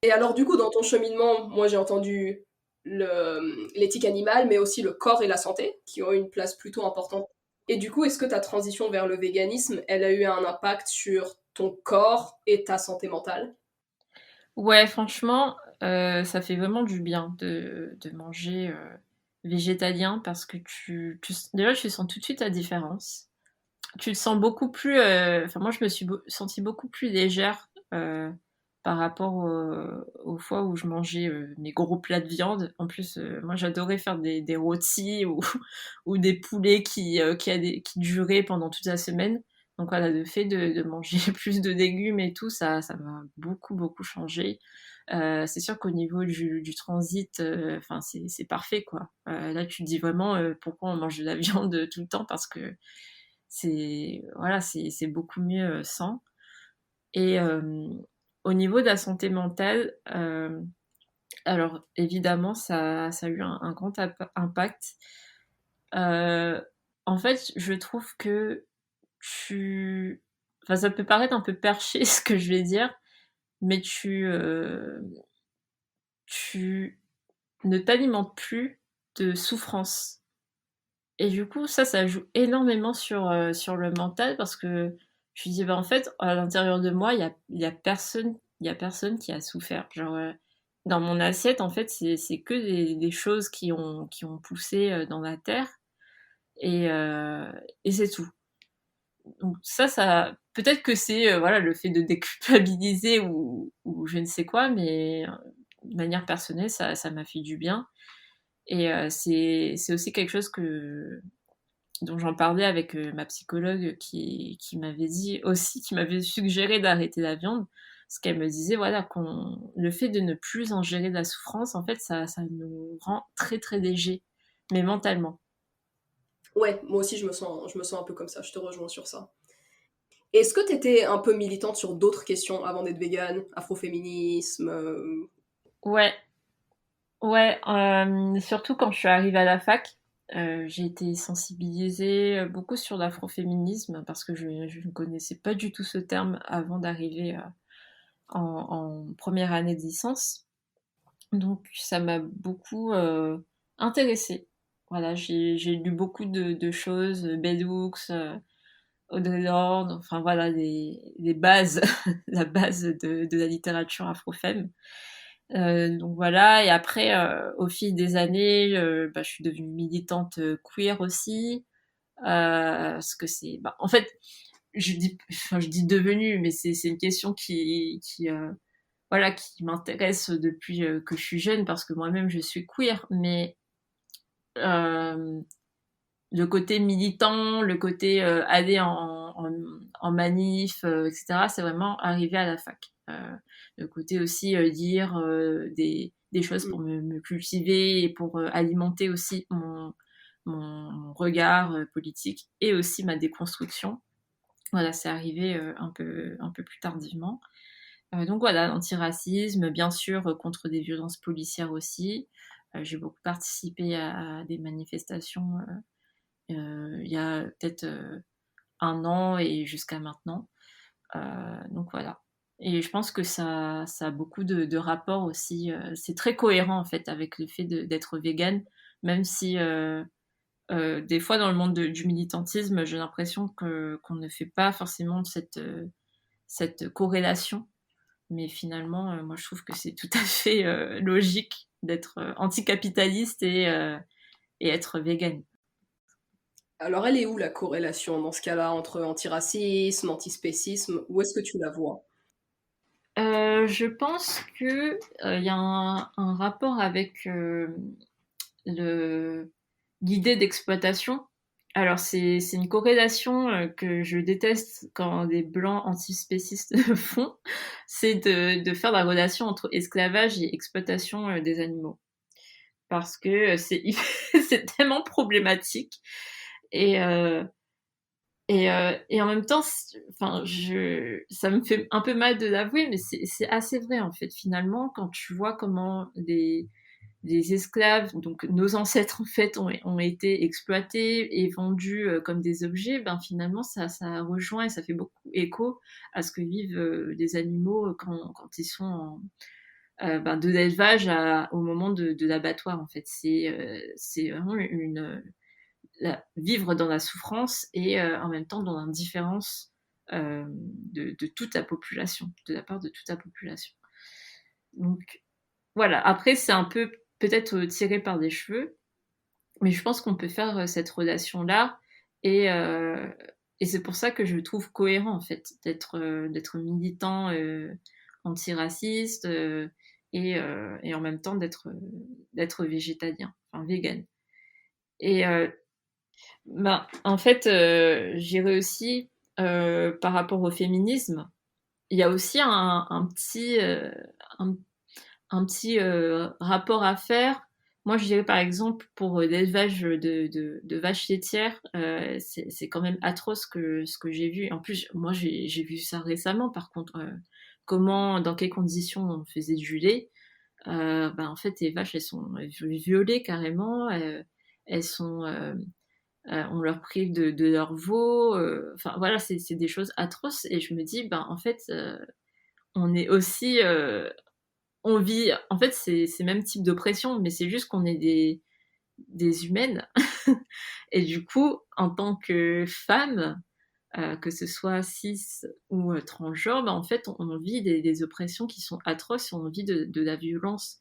Et alors, du coup, dans ton cheminement, moi, j'ai entendu l'éthique animale, mais aussi le corps et la santé, qui ont une place plutôt importante. Et du coup, est-ce que ta transition vers le véganisme, elle a eu un impact sur ton corps et ta santé mentale? Ouais, franchement, ça fait vraiment du bien de manger végétalien, parce que déjà tu sens tout de suite la différence. Tu te sens beaucoup plus. Enfin, moi, je me suis sentie beaucoup plus légère par rapport aux fois où je mangeais mes gros plats de viande. En plus, moi, j'adorais faire des rôtis ou des poulets qui duraient pendant toute la semaine. Donc voilà, le fait de manger plus de légumes et tout, ça m'a beaucoup, beaucoup changé. C'est sûr qu'au niveau du transit, enfin, c'est parfait, quoi. Là, tu te dis vraiment pourquoi on mange de la viande tout le temps, parce que voilà, c'est beaucoup mieux sans. Et au niveau de la santé mentale, alors évidemment ça a eu un grand impact. Euh, En fait, je trouve que enfin ça peut paraître un peu perché ce que je vais dire, mais tu ne t'alimentes plus de souffrance. Et du coup, ça joue énormément sur le mental, parce que je me dis, bah, en fait, à l'intérieur de moi, il y a personne qui a souffert. Genre, dans mon assiette, en fait, c'est que des choses qui ont poussé dans la terre, et c'est tout. Donc peut-être que c'est voilà, le fait de déculpabiliser ou je ne sais quoi, mais de manière personnelle, ça m'a fait du bien. Et c'est aussi quelque chose dont j'en parlais avec ma psychologue, qui m'avait dit aussi, qui m'avait suggéré d'arrêter la viande, parce qu'elle me disait voilà le fait de ne plus ingérer de la souffrance, en fait ça nous rend très très léger, mais mentalement. Ouais, moi aussi je me sens un peu comme ça, je te rejoins sur ça. Est-ce que tu étais un peu militante sur d'autres questions avant d'être végane, afroféminisme Ouais, ouais, surtout quand je suis arrivée à la fac, j'ai été sensibilisée beaucoup sur l'afroféminisme, parce que je ne connaissais pas du tout ce terme avant d'arriver en première année de licence. Donc ça m'a beaucoup intéressée. Voilà, j'ai lu beaucoup de choses, Bell Hooks, Audre Lorde, enfin voilà, les bases, la base de la littérature afrofemme. Donc voilà, et après, au fil des années, bah, je suis devenue militante queer aussi, parce que bah, en fait, je dis devenue, mais c'est une question voilà, qui m'intéresse depuis que je suis jeune, parce que moi-même je suis queer, euh, le côté militant, le côté aller en manif, etc. C'est vraiment arrivé à la fac. Le côté aussi dire des choses pour me cultiver et pour alimenter aussi mon regard politique et aussi ma déconstruction. Voilà, c'est arrivé un peu plus tardivement. Donc voilà, l'antiracisme, bien sûr, contre des violences policières aussi. J'ai beaucoup participé à des manifestations il y a peut-être un an et jusqu'à maintenant. Donc voilà. Et je pense que ça a beaucoup de rapports aussi. C'est très cohérent en fait avec le fait d'être végane, même si des fois dans le monde du militantisme, j'ai l'impression qu'on ne fait pas forcément cette corrélation. Mais finalement, moi je trouve que c'est tout à fait logique d'être anticapitaliste et être végane. Alors, elle est où la corrélation dans ce cas-là entre antiracisme, antispécisme? Où est-ce que tu la vois? Je pense que y a un rapport avec le l'idée d'exploitation. Alors c'est une corrélation que je déteste quand des blancs antispécistes font, c'est de faire la relation entre esclavage et exploitation des animaux. Parce que c'est tellement problématique et et en même temps, enfin, ça me fait un peu mal de l'avouer, mais c'est assez vrai en fait. Finalement, quand tu vois comment des esclaves, donc nos ancêtres en fait, ont été exploités et vendus comme des objets, ben finalement ça rejoint et ça fait beaucoup écho à ce que vivent les animaux quand ils sont ben, de l'élevage au moment de l'abattoir en fait. C'est vraiment vivre dans la souffrance et en même temps dans l'indifférence de toute la population, de la part de toute la population. Donc voilà, après c'est un peu peut-être tiré par des cheveux, mais je pense qu'on peut faire cette relation-là et c'est pour ça que je trouve cohérent en fait d'être militant antiraciste et en même temps d'être végétalien, enfin vegan. Et ben, en fait, j'irais aussi par rapport au féminisme, il y a aussi un, un petit rapport à faire. Moi, je dirais par exemple pour l'élevage de vaches laitières, c'est quand même atroce ce que j'ai vu. En plus, moi, j'ai vu ça récemment, par contre, dans quelles conditions on faisait du lait. Ben, en fait, les vaches, elles sont violées carrément. Elles sont on leur prive de leur veau. Enfin voilà, c'est des choses atroces. Et je me dis, ben en fait, on est aussi, on vit. En fait, c'est même type d'oppression, mais c'est juste qu'on est des humaines. Et du coup, en tant que femme, que ce soit cis ou transgenre, ben en fait, on vit des oppressions qui sont atroces. On vit de la violence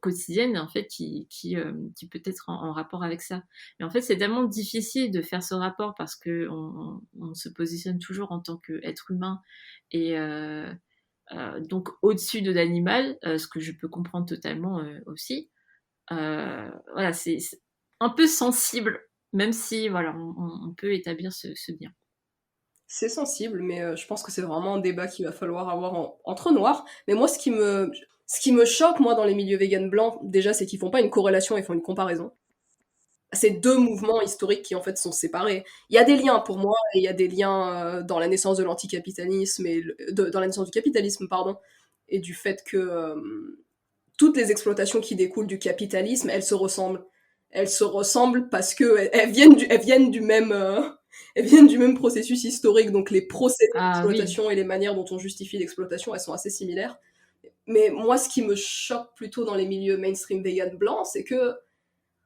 quotidienne en fait qui peut être en rapport avec ça. Mais en fait c'est tellement difficile de faire ce rapport parce que on se positionne toujours en tant qu'être humain et donc au-dessus de l'animal, ce que je peux comprendre totalement aussi. Voilà, c'est un peu sensible, même si voilà on peut établir ce lien. C'est sensible, mais je pense que c'est vraiment un débat qu'il va falloir avoir entre noirs. Mais moi, ce qui me choque, moi, dans les milieux véganes blancs, déjà, c'est qu'ils font pas une corrélation, ils font une comparaison. C'est deux mouvements historiques qui, en fait, sont séparés. Il y a des liens pour moi, et il y a des liens dans la naissance de l'anticapitalisme, dans la naissance du capitalisme, pardon, et du fait que toutes les exploitations qui découlent du capitalisme, elles se ressemblent. Elles se ressemblent parce que elles viennent du même elles viennent du même processus historique, donc les procédés Ah oui, d'exploitation et les manières dont on justifie l'exploitation, elles sont assez similaires. Mais moi, ce qui me choque plutôt dans les milieux mainstream vegan blancs, c'est que,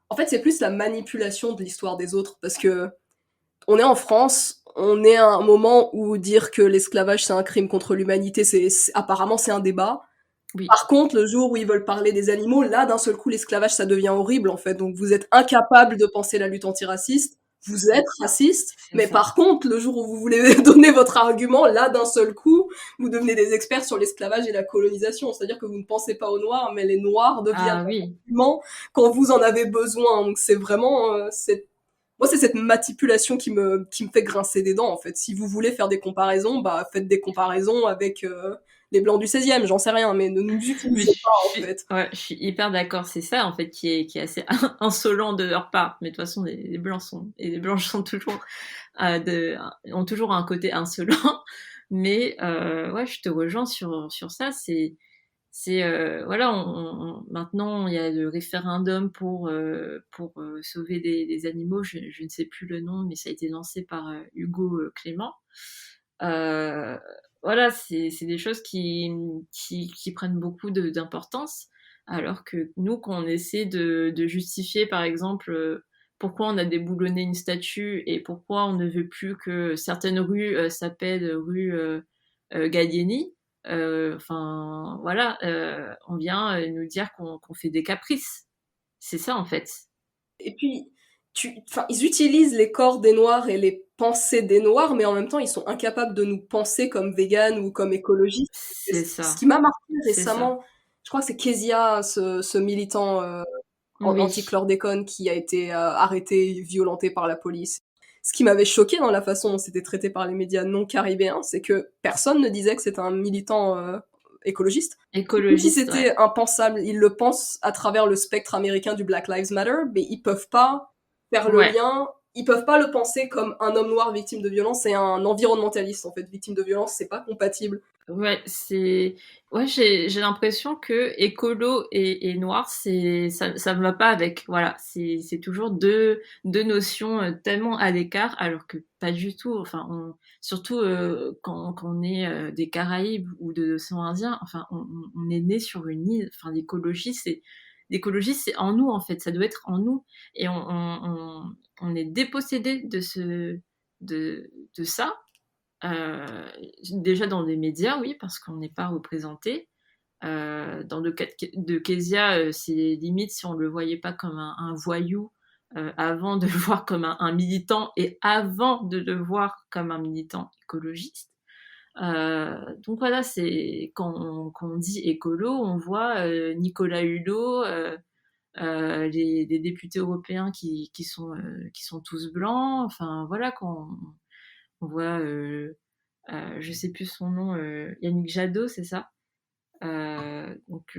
en fait, c'est plus la manipulation de l'histoire des autres, parce que on est en France, on est à un moment où dire que l'esclavage c'est un crime contre l'humanité, apparemment c'est un débat. oui, Par contre, le jour où ils veulent parler des animaux, là, d'un seul coup, l'esclavage, ça devient horrible, en fait. Donc, vous êtes incapable de penser la lutte antiraciste. Vous êtes raciste. c'est Mais ça. par contre, le jour où vous voulez donner votre argument, là, d'un seul coup, vous devenez des experts sur l'esclavage et la colonisation. C'est-à-dire que vous ne pensez pas aux Noirs, mais les Noirs deviennent Ah oui, argument quand vous en avez besoin. Donc, c'est vraiment, Moi, c'est cette manipulation qui me fait grincer des dents, en fait. Si vous voulez faire des comparaisons, bah, faites des comparaisons avec les Blancs du 16e, j'en sais rien, mais ne nous Mais utilisez pas, en fait. ouais, je suis hyper d'accord. C'est ça, en fait, qui est assez insolent de leur part. Mais de toute façon, les blancs et les blanches sont toujours, ont toujours un côté insolent. Mais ouais, je te rejoins sur ça. Voilà, maintenant il y a le référendum pour sauver des animaux. Je ne sais plus le nom, mais ça a été lancé par Hugo Clément. Euh, voilà, c'est des choses qui prennent beaucoup d'importance, alors que nous, quand on essaie de justifier, par exemple, pourquoi on a déboulonné une statue et pourquoi on ne veut plus que certaines rues s'appellent rue Gallieni, enfin, voilà, on vient nous dire qu'on fait des caprices. C'est ça, en fait. Et puis, ils utilisent les corps des Noirs et les pensées des Noirs, mais en même temps, ils sont incapables de nous penser comme véganes ou comme écologistes. Et C'est ce ça. qui m'a marqué C'est ça. récemment, je crois que c'est Kezia, ce militant Oui. anti-chlordécone qui a été arrêté, violenté par la police. Ce qui m'avait choqué dans la façon dont c'était traité par les médias non caribéens, c'est que personne ne disait que c'était un militant écologiste. C'est comme si Écologiste, ouais. c'était impensable. Ils le pensent à travers le spectre américain du Black Lives Matter, mais ils peuvent pas faire le Ouais. lien. Ils peuvent pas le penser comme un homme noir victime de violence et un environnementaliste en fait victime de violence. C'est pas compatible. Ouais, j'ai l'impression que écolo et noir, ça ne va pas avec. Voilà, c'est toujours deux notions tellement à l'écart, alors que pas du tout. Enfin, surtout quand on est des Caraïbes ou de l'océan Indien, enfin, on est né sur une île. Enfin, l'écologie, c'est en nous en fait. Ça doit être en nous, et on est dépossédé de ça. Déjà dans les médias, oui, parce qu'on n'est pas représenté. Dans le cas de Kezia, c'est limite si on le voyait pas comme un voyou avant de le voir comme un militant et avant de le voir comme un militant écologiste. Donc voilà, c'est quand on dit écolo, on voit Nicolas Hulot, les députés européens qui sont tous blancs. Enfin voilà, quand on voit je sais plus son nom, Yannick Jadot, c'est ça. Donc,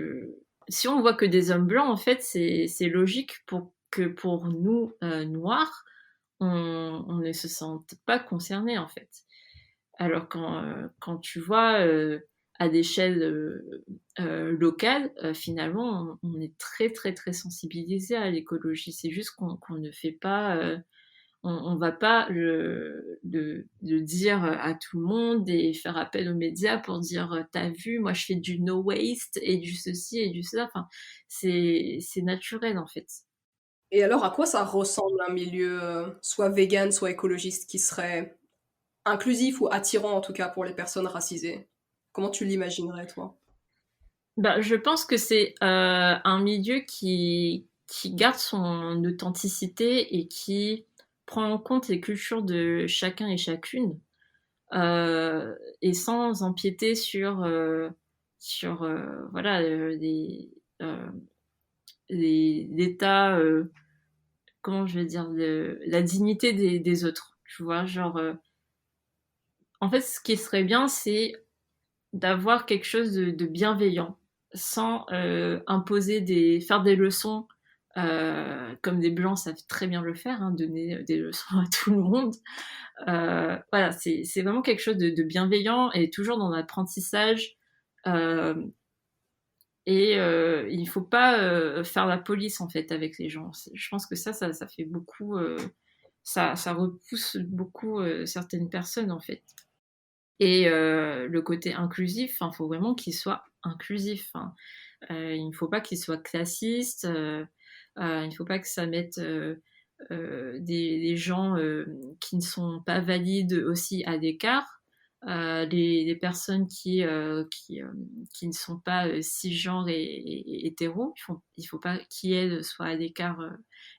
si on voit que des hommes blancs, en fait, c'est logique pour nous noirs, on ne se sente pas concernés, en fait. Alors quand tu vois à l'échelle locale, finalement, on est très très très sensibilisé à l'écologie. C'est juste qu'on ne fait pas on va pas le dire à tout le monde et faire appel aux médias pour dire t'as vu, moi je fais du no waste et du ceci et du cela. Enfin, c'est naturel en fait. Et alors, à quoi ça ressemble un milieu soit vegan, soit écologiste, qui serait inclusif ou attirant en tout cas pour les personnes racisées? Comment tu l'imaginerais, toi? Bah, je pense que c'est un milieu qui garde son authenticité et qui prend en compte les cultures de chacun et chacune et sans empiéter sur voilà euh, l'état comment je vais dire la dignité des autres, tu vois, genre en fait ce qui serait bien c'est d'avoir quelque chose de bienveillant sans imposer faire des leçons comme des blancs savent très bien le faire, hein, donner des leçons à tout le monde. Voilà, c'est vraiment quelque chose de bienveillant et toujours dans l'apprentissage. Euh, et il faut pas faire la police en fait avec les gens. Je pense que ça fait beaucoup, ça repousse beaucoup certaines personnes en fait. Et le côté inclusif, il faut vraiment qu'il soit inclusif. Hein. Il ne faut pas qu'il soit classiste. Il ne faut pas que ça mette des gens qui ne sont pas valides aussi à l'écart. Les personnes qui ne sont pas cisgenres et hétéros, il faut pas qu'elles soient à l'écart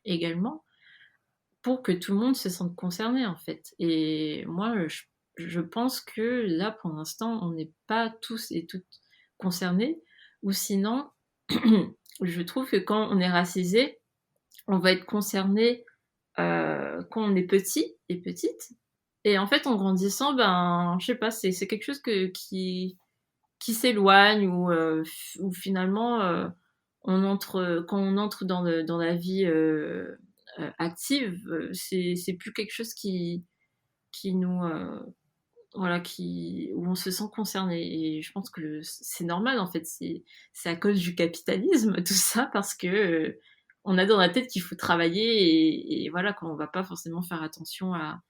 également pour que tout le monde se sente concerné en fait. Et moi, je pense que là, pour l'instant, on n'est pas tous et toutes concernés, ou sinon, je trouve que quand on est racisé, on va être concerné quand on est petit et petite. Et en fait, en grandissant, ben, je sais pas, c'est quelque chose qui s'éloigne ou finalement, quand on entre dans la vie active, c'est plus quelque chose qui nous, voilà, où on se sent concerné. Et je pense que c'est normal, en fait. C'est à cause du capitalisme, tout ça, parce que on a dans la tête qu'il faut travailler et voilà, qu'on va pas forcément faire attention à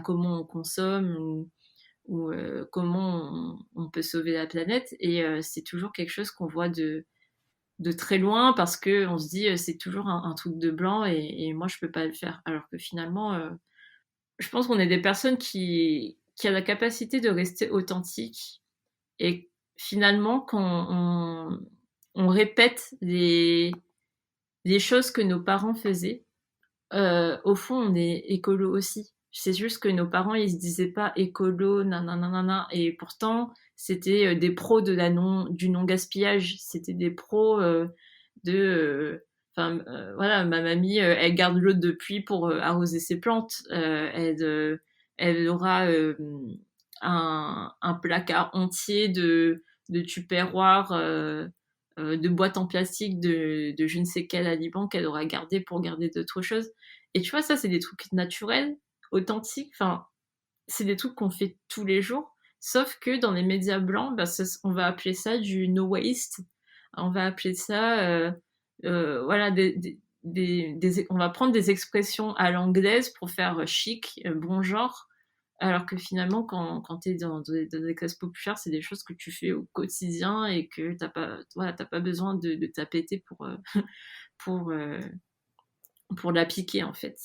comment on consomme ou comment on peut sauver la planète. Et c'est toujours quelque chose qu'on voit de très loin parce que on se dit c'est toujours un truc de blanc et moi je peux pas le faire. Alors que finalement, je pense qu'on est des personnes qui a la capacité de rester authentique et finalement quand on répète les choses que nos parents faisaient, au fond on est écolo aussi. C'est juste que nos parents ils se disaient pas écolo nanana et pourtant c'était des pros du non gaspillage, c'était des pros voilà, ma mamie elle garde l'eau de pluie pour arroser ses plantes, elle aura un placard entier de tupperwares, de boîtes en plastique de je ne sais quel aliment qu'elle aura gardé pour garder d'autres choses. Et tu vois, ça, c'est des trucs naturels, authentiques. Enfin, c'est des trucs qu'on fait tous les jours. Sauf que dans les médias blancs, bah, on va appeler ça du no waste. On va appeler ça, voilà, on va prendre des expressions à l'anglaise pour faire chic, bon genre. Alors que finalement, quand tu es dans des classes populaires, c'est des choses que tu fais au quotidien et que t'as pas besoin de t'apprêter pour, euh, pour l'appliquer en fait.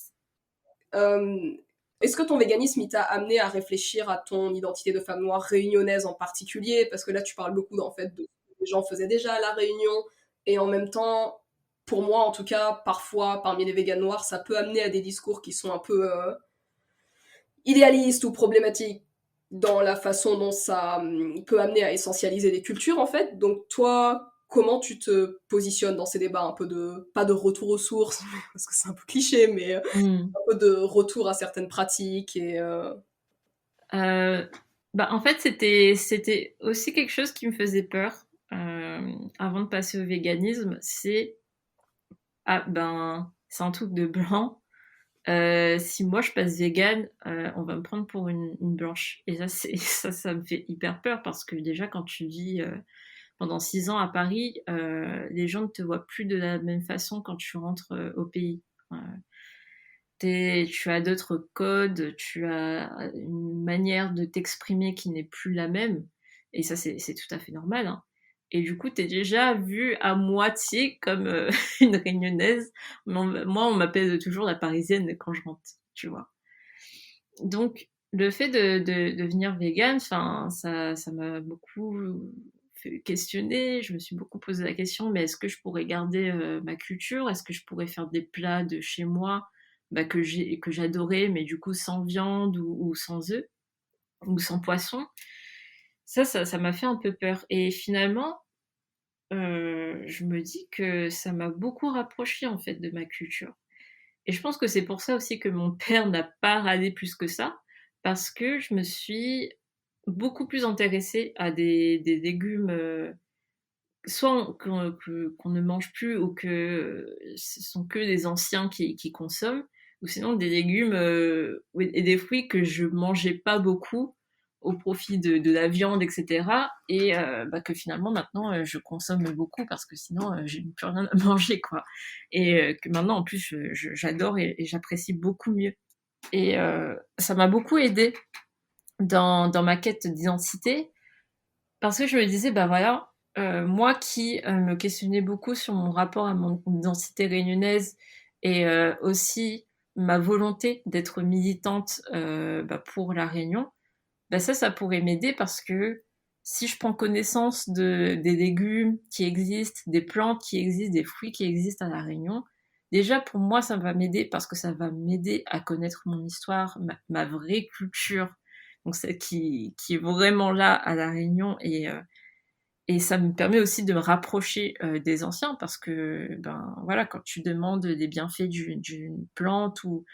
Euh, Est-ce que ton véganisme il t'a amené à réfléchir à ton identité de femme noire réunionnaise en particulier? Parce que là, tu parles beaucoup en fait de ce que les gens faisaient déjà à La Réunion, et en même temps, pour moi en tout cas, parfois parmi les véganes noirs, ça peut amener à des discours qui sont un peu idéalistes ou problématiques dans la façon dont ça peut amener à essentialiser des cultures en fait. Donc toi, comment tu te positionnes dans ces débats un peu pas de retour aux sources, parce que c'est un peu cliché, mais Mm. un peu de retour à certaines pratiques et Euh, Bah, en fait, c'était aussi quelque chose qui me faisait peur avant de passer au véganisme. Ah ben, c'est un truc de blanc. Si moi je passe vegan, on va me prendre pour une blanche. Et ça, ça me fait hyper peur parce que déjà quand tu vis pendant 6 ans à Paris, les gens ne te voient plus de la même façon quand tu rentres au pays. Euh, Tu as d'autres codes, tu as une manière de t'exprimer qui n'est plus la même. Et ça, c'est tout à fait normal, hein. Et du coup, t'es déjà vue à moitié comme une réunionnaise. Moi, on m'appelle toujours la parisienne quand je rentre, tu vois. Donc, le fait de devenir végane, enfin, ça m'a beaucoup fait questionner. Je me suis beaucoup posé la question, mais est-ce que je pourrais garder ma culture? Est-ce que je pourrais faire des plats de chez moi bah, que j'adorais, mais du coup sans viande ou sans œufs ou sans poisson? Ça m'a fait un peu peur. Et finalement, je me dis que ça m'a beaucoup rapproché en fait de ma culture. Et je pense que c'est pour ça aussi que mon père n'a pas râlé plus que ça, parce que je me suis beaucoup plus intéressée à des légumes, soit qu'on ne mange plus ou que ce sont que des anciens qui consomment, ou sinon des légumes et des fruits que je mangeais pas beaucoup au profit de la viande, etc. Et bah, que finalement maintenant je consomme beaucoup parce que sinon j'ai plus rien à manger, quoi. Et que maintenant en plus j'adore et j'apprécie beaucoup mieux. Et ça m'a beaucoup aidé dans ma quête d'identité parce que je me disais, bah voilà, moi qui me questionnais beaucoup sur mon rapport à mon identité réunionnaise et aussi ma volonté d'être militante bah, pour la Réunion, bah ça pourrait m'aider parce que si je prends connaissance des légumes qui existent, des plantes qui existent, des fruits qui existent à la Réunion, déjà pour moi ça va m'aider parce que ça va m'aider à connaître mon histoire, ma vraie culture, donc celle qui est vraiment là à la Réunion Et ça me permet aussi de me rapprocher des anciens parce que, ben voilà, quand tu demandes les bienfaits d'une plante ou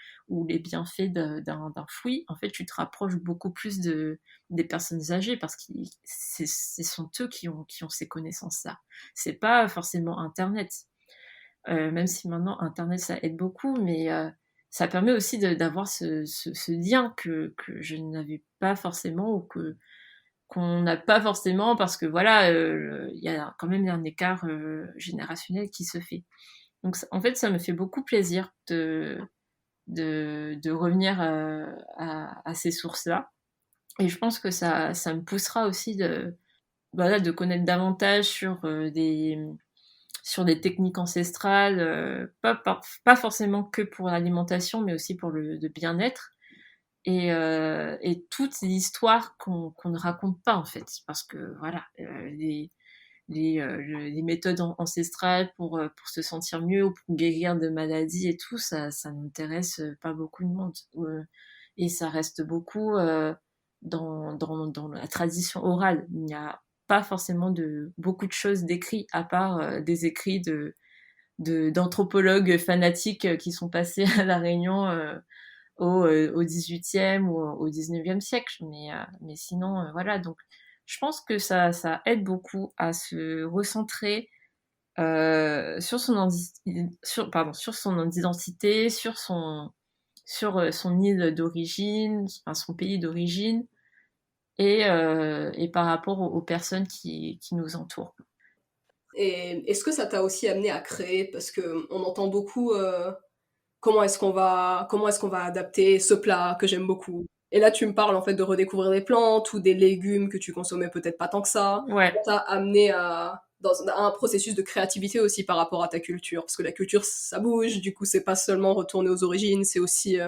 les bienfaits d'un fruit, en fait, tu te rapproches beaucoup plus des personnes âgées parce que ce sont eux qui ont ces connaissances-là. C'est pas forcément Internet. Même si maintenant Internet ça aide beaucoup, mais ça permet aussi d'avoir ce lien que je n'avais pas forcément ou qu'on n'a pas forcément parce que voilà, il y a quand même un écart générationnel qui se fait. Donc en fait, ça me fait beaucoup plaisir de revenir à ces sources-là. Et je pense que ça me poussera aussi voilà, de connaître davantage sur des techniques ancestrales, pas forcément que pour l'alimentation, mais aussi pour le bien-être. Et toute l'histoire qu'on ne raconte pas en fait, parce que voilà, les méthodes ancestrales pour se sentir mieux ou pour guérir de maladies et tout, ça n'intéresse pas beaucoup de monde. Et ça reste beaucoup dans la tradition orale. Il n'y a pas forcément beaucoup de choses d'écrits, à part des écrits d'anthropologues fanatiques qui sont passés à La Réunion au 18e ou au 19e siècle. Mais sinon, voilà. Donc, je pense que ça aide beaucoup à se recentrer sur son identité, sur son île d'origine, enfin, son pays d'origine, et par rapport aux personnes qui nous entourent. Et est-ce que ça t'a aussi amené à créer, parce que on entend beaucoup comment est-ce qu'on va adapter ce plat que j'aime beaucoup. Et là, tu me parles en fait de redécouvrir des plantes ou des légumes que tu consommais peut-être pas tant que ça. Ouais. Ça t'a amené à un processus de créativité aussi par rapport à ta culture, parce que la culture ça bouge, du coup c'est pas seulement retourner aux origines, c'est aussi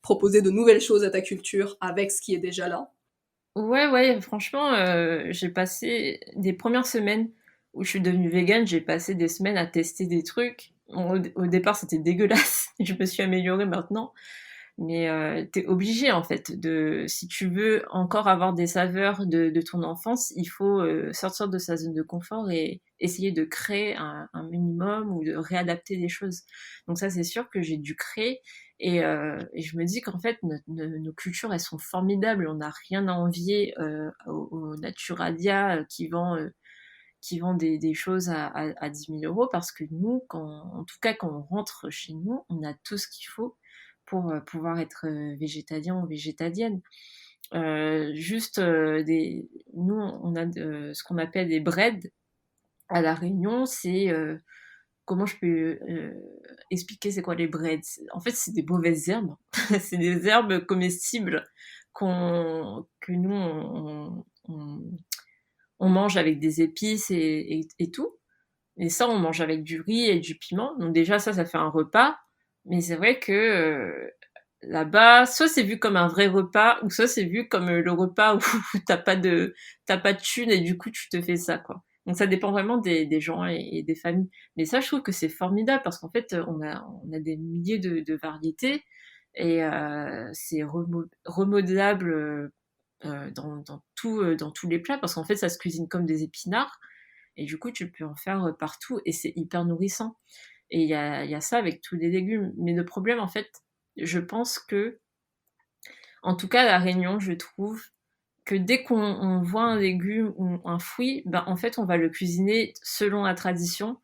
proposer de nouvelles choses à ta culture avec ce qui est déjà là. Ouais, franchement, j'ai passé des premières semaines où je suis devenue végane, j'ai passé des semaines à tester des trucs. Bon, au départ, c'était dégueulasse. Je me suis améliorée maintenant. Mais t'es obligé, en fait, si tu veux encore avoir des saveurs de ton enfance, il faut sortir de sa zone de confort et essayer de créer un minimum ou de réadapter des choses. Donc ça, c'est sûr que j'ai dû créer. Et je me dis qu'en fait, nos cultures, elles sont formidables. On n'a rien à envier au Naturalia qui vend des choses à 10 000 euros parce que nous, en tout cas, quand on rentre chez nous, on a tout ce qu'il faut pour pouvoir être végétalien ou végétalienne. Juste, nous, on a ce qu'on appelle des breads à La Réunion. C'est comment je peux expliquer c'est quoi les breads? En fait, c'est des mauvaises herbes. C'est des herbes comestibles que nous on mange avec des épices et tout. Et ça, on mange avec du riz et du piment. Donc déjà, ça fait un repas. Mais c'est vrai que là-bas, soit c'est vu comme un vrai repas, ou soit c'est vu comme le repas où t'as pas de thunes et du coup tu te fais ça, quoi. Donc ça dépend vraiment des gens et des familles. Mais ça, je trouve que c'est formidable parce qu'en fait, on a des milliers de variétés et c'est remodelable dans tous les plats parce qu'en fait, ça se cuisine comme des épinards et du coup, tu peux en faire partout et c'est hyper nourrissant. Et il y a ça avec tous les légumes. Mais le problème, en fait, je pense que, en tout cas, à La Réunion, je trouve que dès qu'on voit un légume ou un fruit, ben, en fait, on va le cuisiner selon la tradition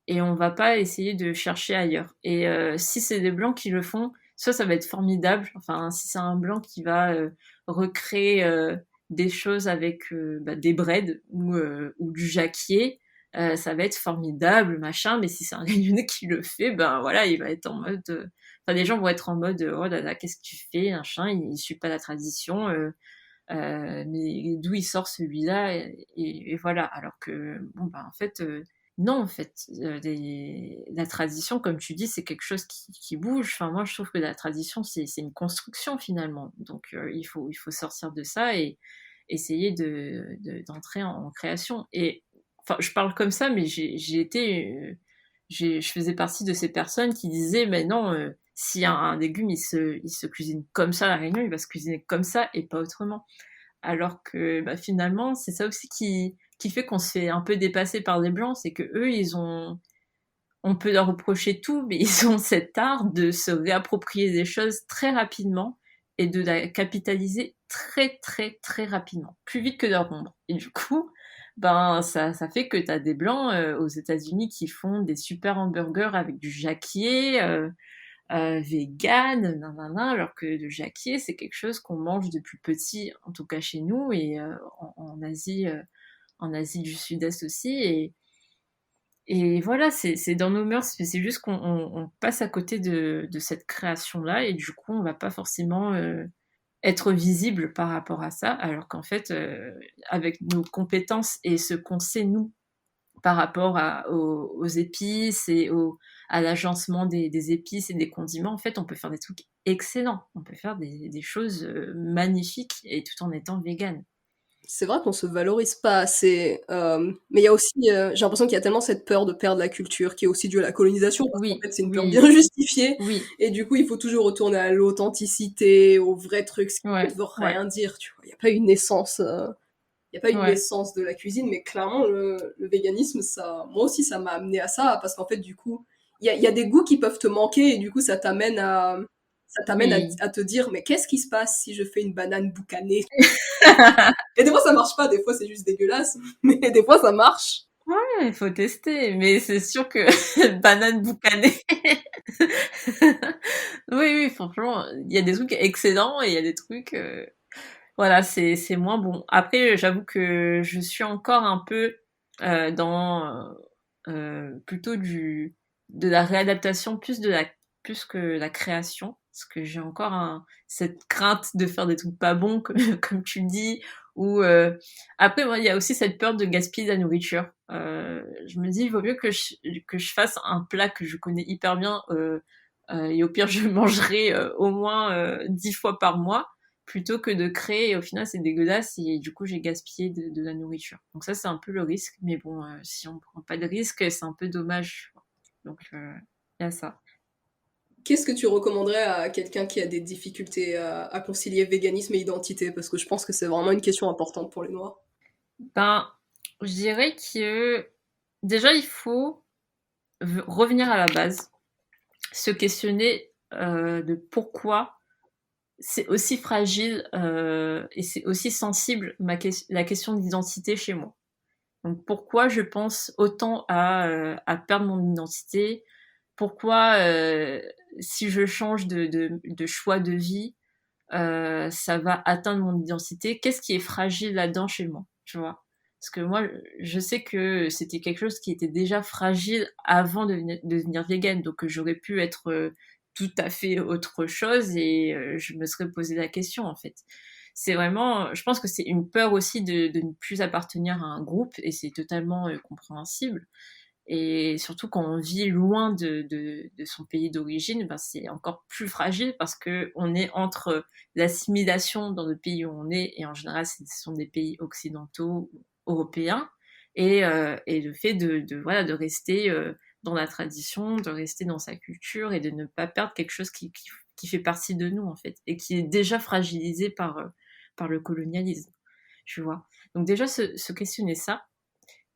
et on va pas essayer de chercher ailleurs. Et si c'est des blancs qui le font, soit ça va être formidable, enfin, si c'est un blanc qui va recréer des choses avec des breads ou du jacquier, ça va être formidable, machin, mais si c'est un Réunionnais qui le fait, ben voilà, il va être en mode... Enfin, les gens vont être en mode, oh là là, qu'est-ce que tu fais, machin, il suit pas la tradition, mais d'où il sort celui-là, et voilà. Alors que, bon, ben en fait, non, en fait, la tradition, comme tu dis, c'est quelque chose qui bouge. Enfin, moi, je trouve que la tradition, c'est une construction finalement. Donc, il faut sortir de ça et essayer d'entrer en création. Et enfin, je parle comme ça, mais je faisais partie de ces personnes qui disaient, mais non, si un légume il se cuisine comme ça à La Réunion, il va se cuisiner comme ça et pas autrement. Alors que bah, finalement, c'est ça aussi qui fait qu'on se fait un peu dépasser par les blancs, c'est que eux, on peut leur reprocher tout, mais ils ont cet art de se réapproprier des choses très rapidement et de la capitaliser très très très rapidement, plus vite que leur ombre. Et du coup, ben ça fait que t'as des blancs aux États-Unis qui font des super hamburgers avec du jacquier, vegan, nanana, alors que le jacquier c'est quelque chose qu'on mange depuis petit, en tout cas chez nous et en Asie du Sud-Est aussi. Et voilà, c'est dans nos mœurs, mais c'est juste qu'on passe à côté de cette création-là, et du coup, on va pas forcément être visible par rapport à ça, alors qu'en fait, avec nos compétences et ce qu'on sait, nous, par rapport aux épices et à l'agencement des épices et des condiments, en fait, on peut faire des trucs excellents. On peut faire des choses magnifiques, et tout en étant vegan. C'est vrai qu'on se valorise pas assez, mais il y a aussi, j'ai l'impression qu'il y a tellement cette peur de perdre la culture qui est aussi due à la colonisation parce qu'en Oui, fait, c'est une peur bien oui, justifiée oui, et du coup, il faut toujours retourner à l'authenticité, au vrai truc, ce qui en fait ouais, veut ouais, rien dire, tu vois? Il y a pas une essence, il y a pas une ouais, essence de la cuisine, mais clairement le véganisme, ça moi aussi, ça m'a amené à ça parce qu'en fait, du coup, il y a des goûts qui peuvent te manquer et du coup, ça t'amène oui. à te dire: «Mais qu'est-ce qui se passe si je fais une banane boucanée?» Et des fois, ça marche pas, des fois, c'est juste dégueulasse, mais des fois, ça marche. Ouais, il faut tester, mais c'est sûr que banane boucanée. Oui, oui, franchement, il y a des trucs excellents et il y a des trucs, voilà, c'est moins bon. Après, j'avoue que je suis encore un peu dans plutôt de la réadaptation, plus que la création, parce que j'ai encore cette crainte de faire des trucs pas bons, comme, comme tu le dis, ou après, moi, il y a aussi cette peur de gaspiller de la nourriture. Je me dis, il vaut mieux que je fasse un plat que je connais hyper bien, et au pire, je mangerai au moins 10 fois par mois, plutôt que de créer, et au final c'est dégueulasse, et du coup j'ai gaspillé de la nourriture. Donc ça c'est un peu le risque, mais bon, si on prend pas de risque, c'est un peu dommage. Donc il y a ça. Qu'est-ce que tu recommanderais à quelqu'un qui a des difficultés à concilier véganisme et identité? Parce que je pense que c'est vraiment une question importante pour les Noirs. Ben, je dirais que déjà il faut revenir à la base, se questionner de pourquoi c'est aussi fragile et c'est aussi sensible la question d'identité chez moi. Donc pourquoi je pense autant à perdre mon identité? Pourquoi si je change de choix de vie, ça va atteindre mon identité? Qu'est-ce qui est fragile là-dedans chez moi? Tu vois? Parce que moi, je sais que c'était quelque chose qui était déjà fragile avant de devenir végane, donc j'aurais pu être tout à fait autre chose, et je me serais posé la question en fait. C'est vraiment, je pense que c'est une peur aussi de ne plus appartenir à un groupe, et c'est totalement compréhensible. Et surtout quand on vit loin de son pays d'origine, ben c'est encore plus fragile, parce que on est entre l'assimilation dans le pays où on est, et en général ce sont des pays occidentaux, européens, et le fait voilà, de rester dans la tradition, de rester dans sa culture, et de ne pas perdre quelque chose qui fait partie de nous en fait, et qui est déjà fragilisé par le colonialisme, tu vois. Donc déjà se questionner ça,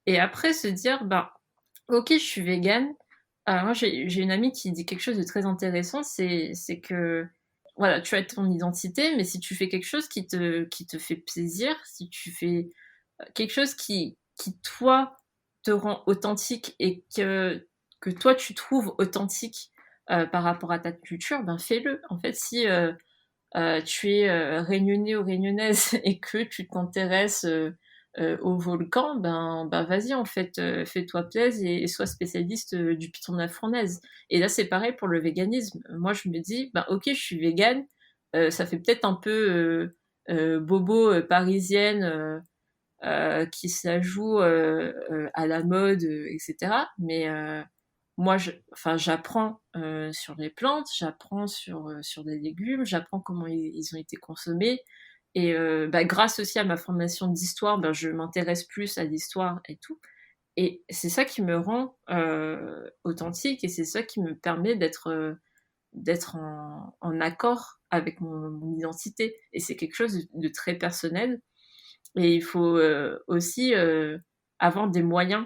et après se dire, bah ok, je suis végane. Moi, j'ai une amie qui dit quelque chose de très intéressant, c'est que, voilà, tu as ton identité, mais si tu fais quelque chose qui te fait plaisir, si tu fais quelque chose qui toi, te rend authentique, et que toi, tu trouves authentique par rapport à ta culture, ben fais-le. En fait, si tu es réunionnais ou réunionnaise et que tu t'intéresses au volcan, ben vas-y en fait, fais-toi plaisir, et sois spécialiste du piton de la fournaise. Et là c'est pareil pour le véganisme. Moi je me dis, ben ok, je suis végane, ça fait peut-être un peu bobo parisienne qui se la joue à la mode, etc. Mais moi, enfin, j'apprends sur les plantes, j'apprends sur des légumes, j'apprends comment ils ont été consommés. Et bah, grâce aussi à ma formation d'histoire, bah, je m'intéresse plus à l'histoire et tout. Et c'est ça qui me rend authentique, et c'est ça qui me permet d'être en accord avec mon identité. Et c'est quelque chose de très personnel. Et il faut aussi avoir des moyens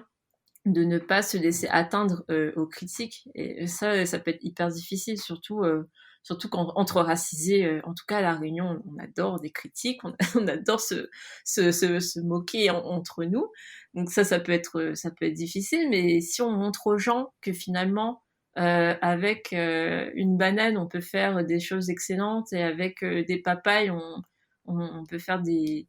de ne pas se laisser atteindre aux critiques. Et ça peut être hyper difficile, surtout quand entre racisés, en tout cas à La Réunion, on adore des critiques, on adore se moquer entre nous. Donc ça peut être difficile, mais si on montre aux gens que finalement, avec une banane, on peut faire des choses excellentes, et avec des papayes, on peut faire des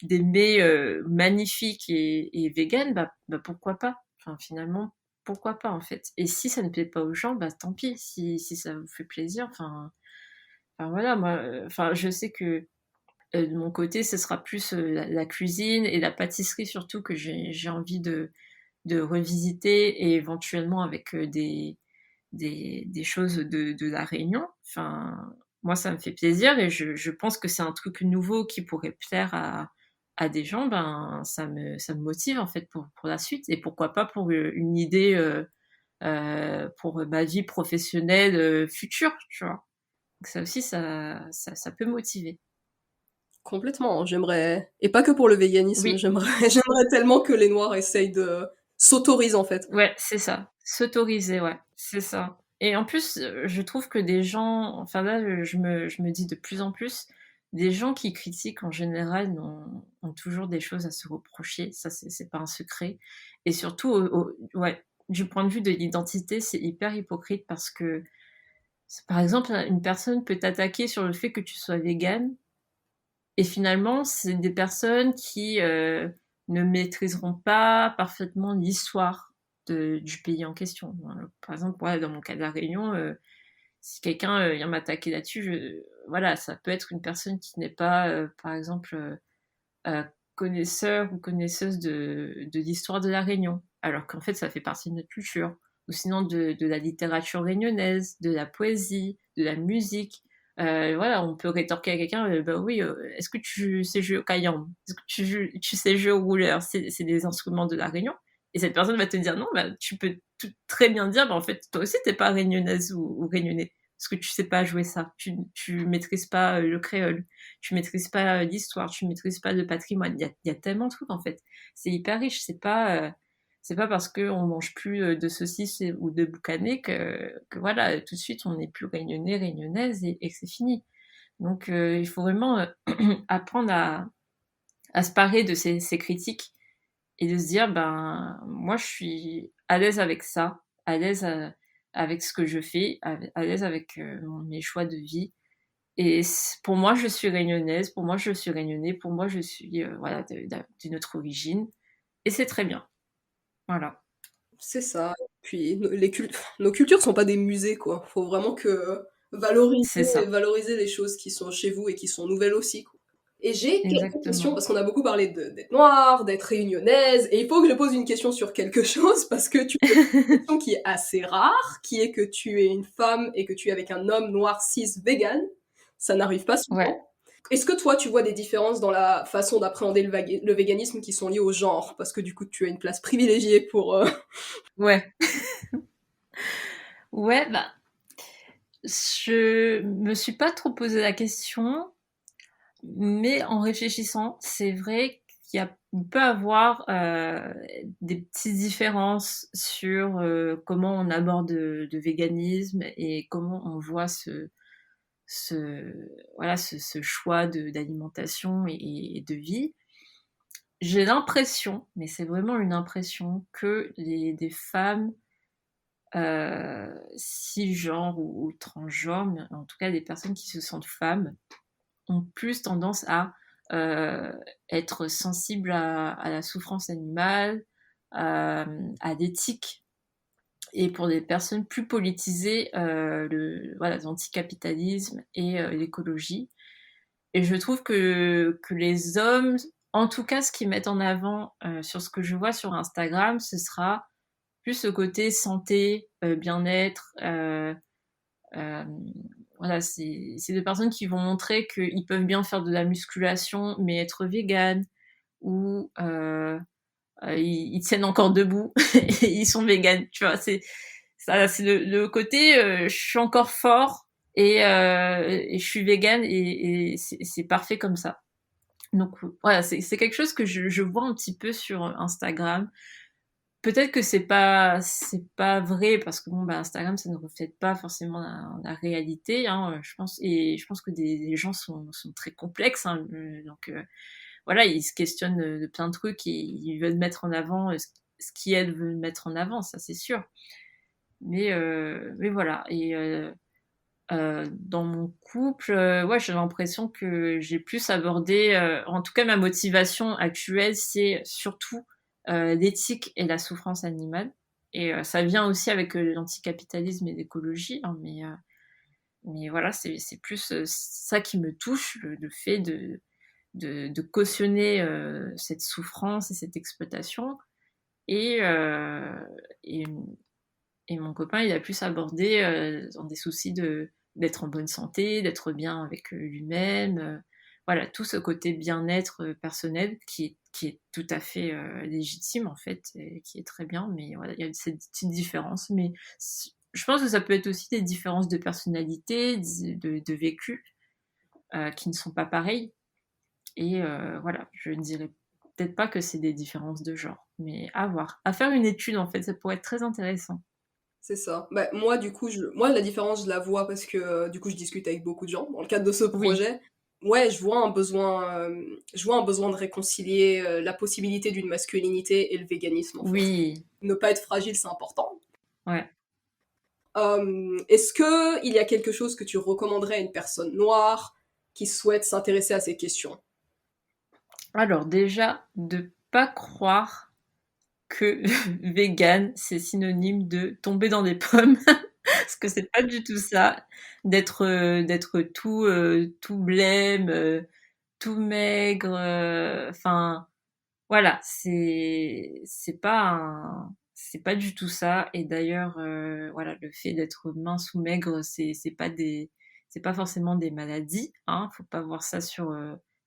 mets magnifiques et vegan, bah pourquoi pas. Enfin, finalement, pourquoi pas en fait. Et si ça ne plaît pas aux gens, bah tant pis. Si ça vous fait plaisir, enfin voilà, moi, enfin je sais que de mon côté, ce sera plus la cuisine et la pâtisserie surtout que j'ai envie de revisiter, et éventuellement avec des choses de la Réunion. Enfin, moi, ça me fait plaisir, et je pense que c'est un truc nouveau qui pourrait plaire à des gens. Ben, ça me motive en fait pour la suite, et pourquoi pas pour une idée pour ma vie professionnelle future, tu vois. Donc ça aussi, ça peut motiver. Complètement, hein, j'aimerais, et pas que pour le véganisme, Oui, j'aimerais tellement que les Noirs essayent de s'autoriser en fait. ouais, c'est ça. S'autoriser, ouais, c'est ça. Et en plus, je trouve que des gens, enfin là, je me dis de plus en plus, des gens qui critiquent en général ont toujours des choses à se reprocher. Ça, c'est pas un secret. Et surtout, ouais, du point de vue de l'identité, c'est hyper hypocrite, parce que, par exemple, une personne peut t'attaquer sur le fait que tu sois végane, et finalement, c'est des personnes qui ne maîtriseront pas parfaitement l'histoire du pays en question. Par exemple, voilà, dans mon cas de La Réunion, si quelqu'un vient m'attaquer là-dessus, voilà, ça peut être une personne qui n'est pas, par exemple, connaisseur ou connaisseuse de l'histoire de La Réunion, alors qu'en fait, ça fait partie de notre culture. Ou sinon de la littérature réunionnaise, de la poésie, de la musique. Voilà, on peut rétorquer à quelqu'un, bah oui, est-ce que tu sais jouer au caillam? Est-ce que tu sais jouer au rouleur? C'est des instruments de la Réunion. Et cette personne va te dire non, bah tu peux très bien dire, bah en fait, toi aussi t'es pas réunionnaise ou réunionnais, parce que tu sais pas jouer ça. Tu maîtrises pas le créole, tu maîtrises pas l'histoire, tu maîtrises pas le patrimoine. Il y a tellement de trucs en fait. C'est hyper riche. C'est pas parce qu'on mange plus de saucisses ou de boucanais que voilà, tout de suite on n'est plus réunionnais, réunionnaise, et que c'est fini. Donc il faut vraiment apprendre à se parer de ces critiques, et de se dire, ben moi je suis à l'aise avec ça, à l'aise avec ce que je fais, à l'aise avec mes choix de vie. Et pour moi, je suis réunionnaise, pour moi, je suis réunionnais, pour moi, je suis voilà, d'une autre origine. Et c'est très bien. Voilà. C'est ça. Puis nos cultures sont pas des musées, quoi. Faut vraiment que C'est ça. valoriser les choses qui sont chez vous et qui sont nouvelles aussi, quoi. Et j'ai quelques questions, Exactement. parce qu'on a beaucoup parlé d'être noire, d'être réunionnaise, et il faut que je pose une question sur quelque chose, parce que tu poses une question qui est assez rare, qui est que tu es une femme et que tu es avec un homme noir cis vegan. Ça n'arrive pas Ouais. souvent. Est-ce que toi, tu vois des différences dans la façon d'appréhender le véganisme qui sont liées au genre? Parce que du coup, tu as une place privilégiée pour... Ouais. Ouais, bah, je me suis pas trop posé la question, mais en réfléchissant, c'est vrai on peut avoir des petites différences sur comment on aborde le véganisme, et comment on voit ce, voilà, ce choix d'alimentation et de vie. J'ai l'impression, mais c'est vraiment une impression, que des femmes cisgenres ou transgenres, mais en tout cas des personnes qui se sentent femmes, ont plus tendance à euh, être sensibles à la souffrance animale, à l'éthique, et pour des personnes plus politisées, voilà, l'anticapitalisme et l'écologie. Et je trouve que les hommes, en tout cas ce qu'ils mettent en avant sur ce que je vois sur Instagram, ce sera plus le côté santé, bien-être. Euh, voilà, c'est des personnes qui vont montrer qu'ils peuvent bien faire de la musculation, mais être vegan, ou ils tiennent encore debout et ils sont véganes. Tu vois, c'est le côté je suis encore fort, et je suis végane, et c'est parfait comme ça. Donc voilà, c'est quelque chose que je vois un petit peu sur Instagram. Peut-être que c'est pas vrai parce que bon, bah, Instagram, ça ne reflète pas forcément la réalité, hein, je pense. Et je pense que les gens sont très complexes, hein, donc voilà, ils se questionnent de plein de trucs et ils veulent mettre en avant ce qui elles veulent mettre en avant, ça c'est sûr. Mais voilà. Et dans mon couple, ouais, j'ai l'impression que j'ai plus abordé, en tout cas ma motivation actuelle, c'est surtout l'éthique et la souffrance animale. Et ça vient aussi avec l'anticapitalisme et l'écologie, hein, mais voilà, c'est plus ça qui me touche, le fait de cautionner cette souffrance et cette exploitation. Et, et, et mon copain, il a plus abordé dans des soucis d'être en bonne santé, d'être bien avec lui-même. Voilà, tout ce côté bien-être personnel qui est tout à fait légitime en fait, et qui est très bien. Mais voilà, il y a cette petite différence. Mais je pense que ça peut être aussi des différences de personnalité, de vécu, qui ne sont pas pareilles. Et voilà, je ne dirais peut-être pas que c'est des différences de genre, mais à voir. À faire une étude en fait, ça pourrait être très intéressant. C'est ça. Bah, moi, du coup, moi, la différence, je la vois parce que, du coup, je discute avec beaucoup de gens dans le cadre de ce Oui, projet. Ouais, je vois un besoin de réconcilier la possibilité d'une masculinité et le véganisme, en fait. oui, Ne pas être fragile, c'est important. ouais. Est-ce que il y a quelque chose que tu recommanderais à une personne noire qui souhaite s'intéresser à ces questions? Alors déjà, de pas croire que vegan, c'est synonyme de tomber dans des pommes, parce que c'est pas du tout ça, d'être tout blême, tout maigre, enfin voilà, c'est pas du tout ça. Et d'ailleurs, voilà, le fait d'être mince ou maigre, c'est pas forcément des maladies, hein. Faut pas voir ça sur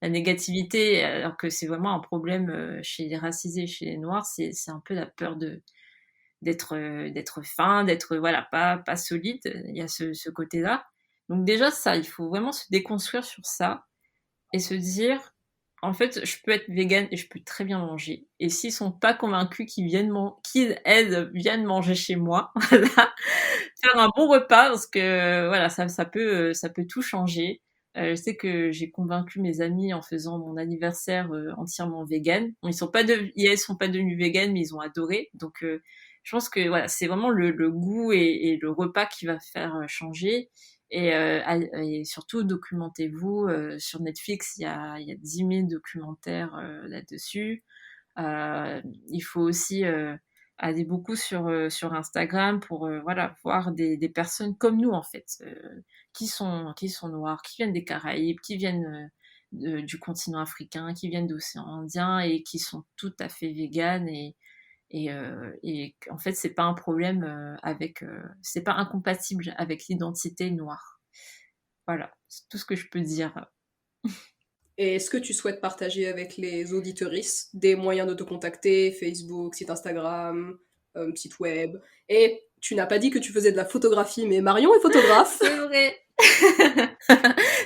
la négativité, alors que c'est vraiment un problème chez les racisés, chez les noirs. C'est un peu la peur d'être fin, d'être voilà pas solide. Il y a ce côté-là. Donc déjà ça, il faut vraiment se déconstruire sur ça et se dire, en fait, je peux être végane et je peux très bien manger. Et s'ils sont pas convaincus qu'ils, elles, viennent manger chez moi, voilà, faire un bon repas parce que voilà, ça peut tout changer. Je sais que j'ai convaincu mes amis en faisant mon anniversaire entièrement vegan. Bon, elles sont pas devenus véganes, mais ils ont adoré. Donc, je pense que voilà, c'est vraiment le goût et le repas qui va faire changer. Et surtout, documentez-vous. Sur Netflix, il y a 10 000 documentaires là-dessus. Il faut aussi aller beaucoup sur Instagram pour voilà, voir des personnes comme nous, en fait, qui sont noires, qui viennent des Caraïbes, qui viennent du continent africain, qui viennent d'océan Indien et qui sont tout à fait véganes. Et en fait, c'est pas un problème c'est pas incompatible avec l'identité noire. Voilà, c'est tout ce que je peux dire. Et est-ce que tu souhaites partager avec les auditeuristes des moyens de te contacter, Facebook, site Instagram, site web? Et tu n'as pas dit que tu faisais de la photographie, mais Marion est photographe. C'est vrai.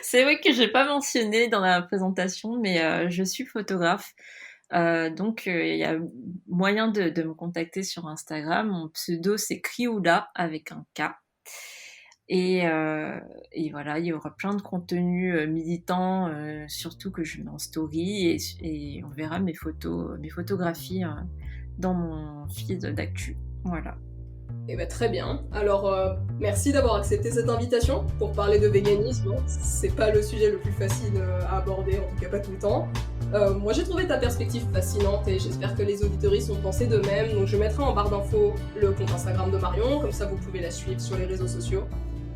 C'est vrai que j'ai pas mentionné dans la présentation, mais je suis photographe. Donc il y a moyen de me contacter sur Instagram. Mon pseudo c'est Krioula avec un K. Et voilà, il y aura plein de contenus militants, surtout que je mets en story, et on verra mes photographies dans mon feed d'actu. Voilà. Eh ben, très bien. Alors, merci d'avoir accepté cette invitation pour parler de véganisme. C'est pas le sujet le plus facile à aborder, en tout cas pas tout le temps. Moi, j'ai trouvé ta perspective fascinante et j'espère que les auditeuristes ont pensé de même. Donc, je mettrai en barre d'infos le compte Instagram de Marion, comme ça vous pouvez la suivre sur les réseaux sociaux.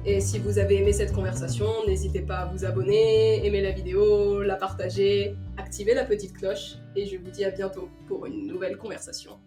Et si vous avez aimé cette conversation, n'hésitez pas à vous abonner, aimer la vidéo, la partager, activer la petite cloche. Et je vous dis à bientôt pour une nouvelle conversation.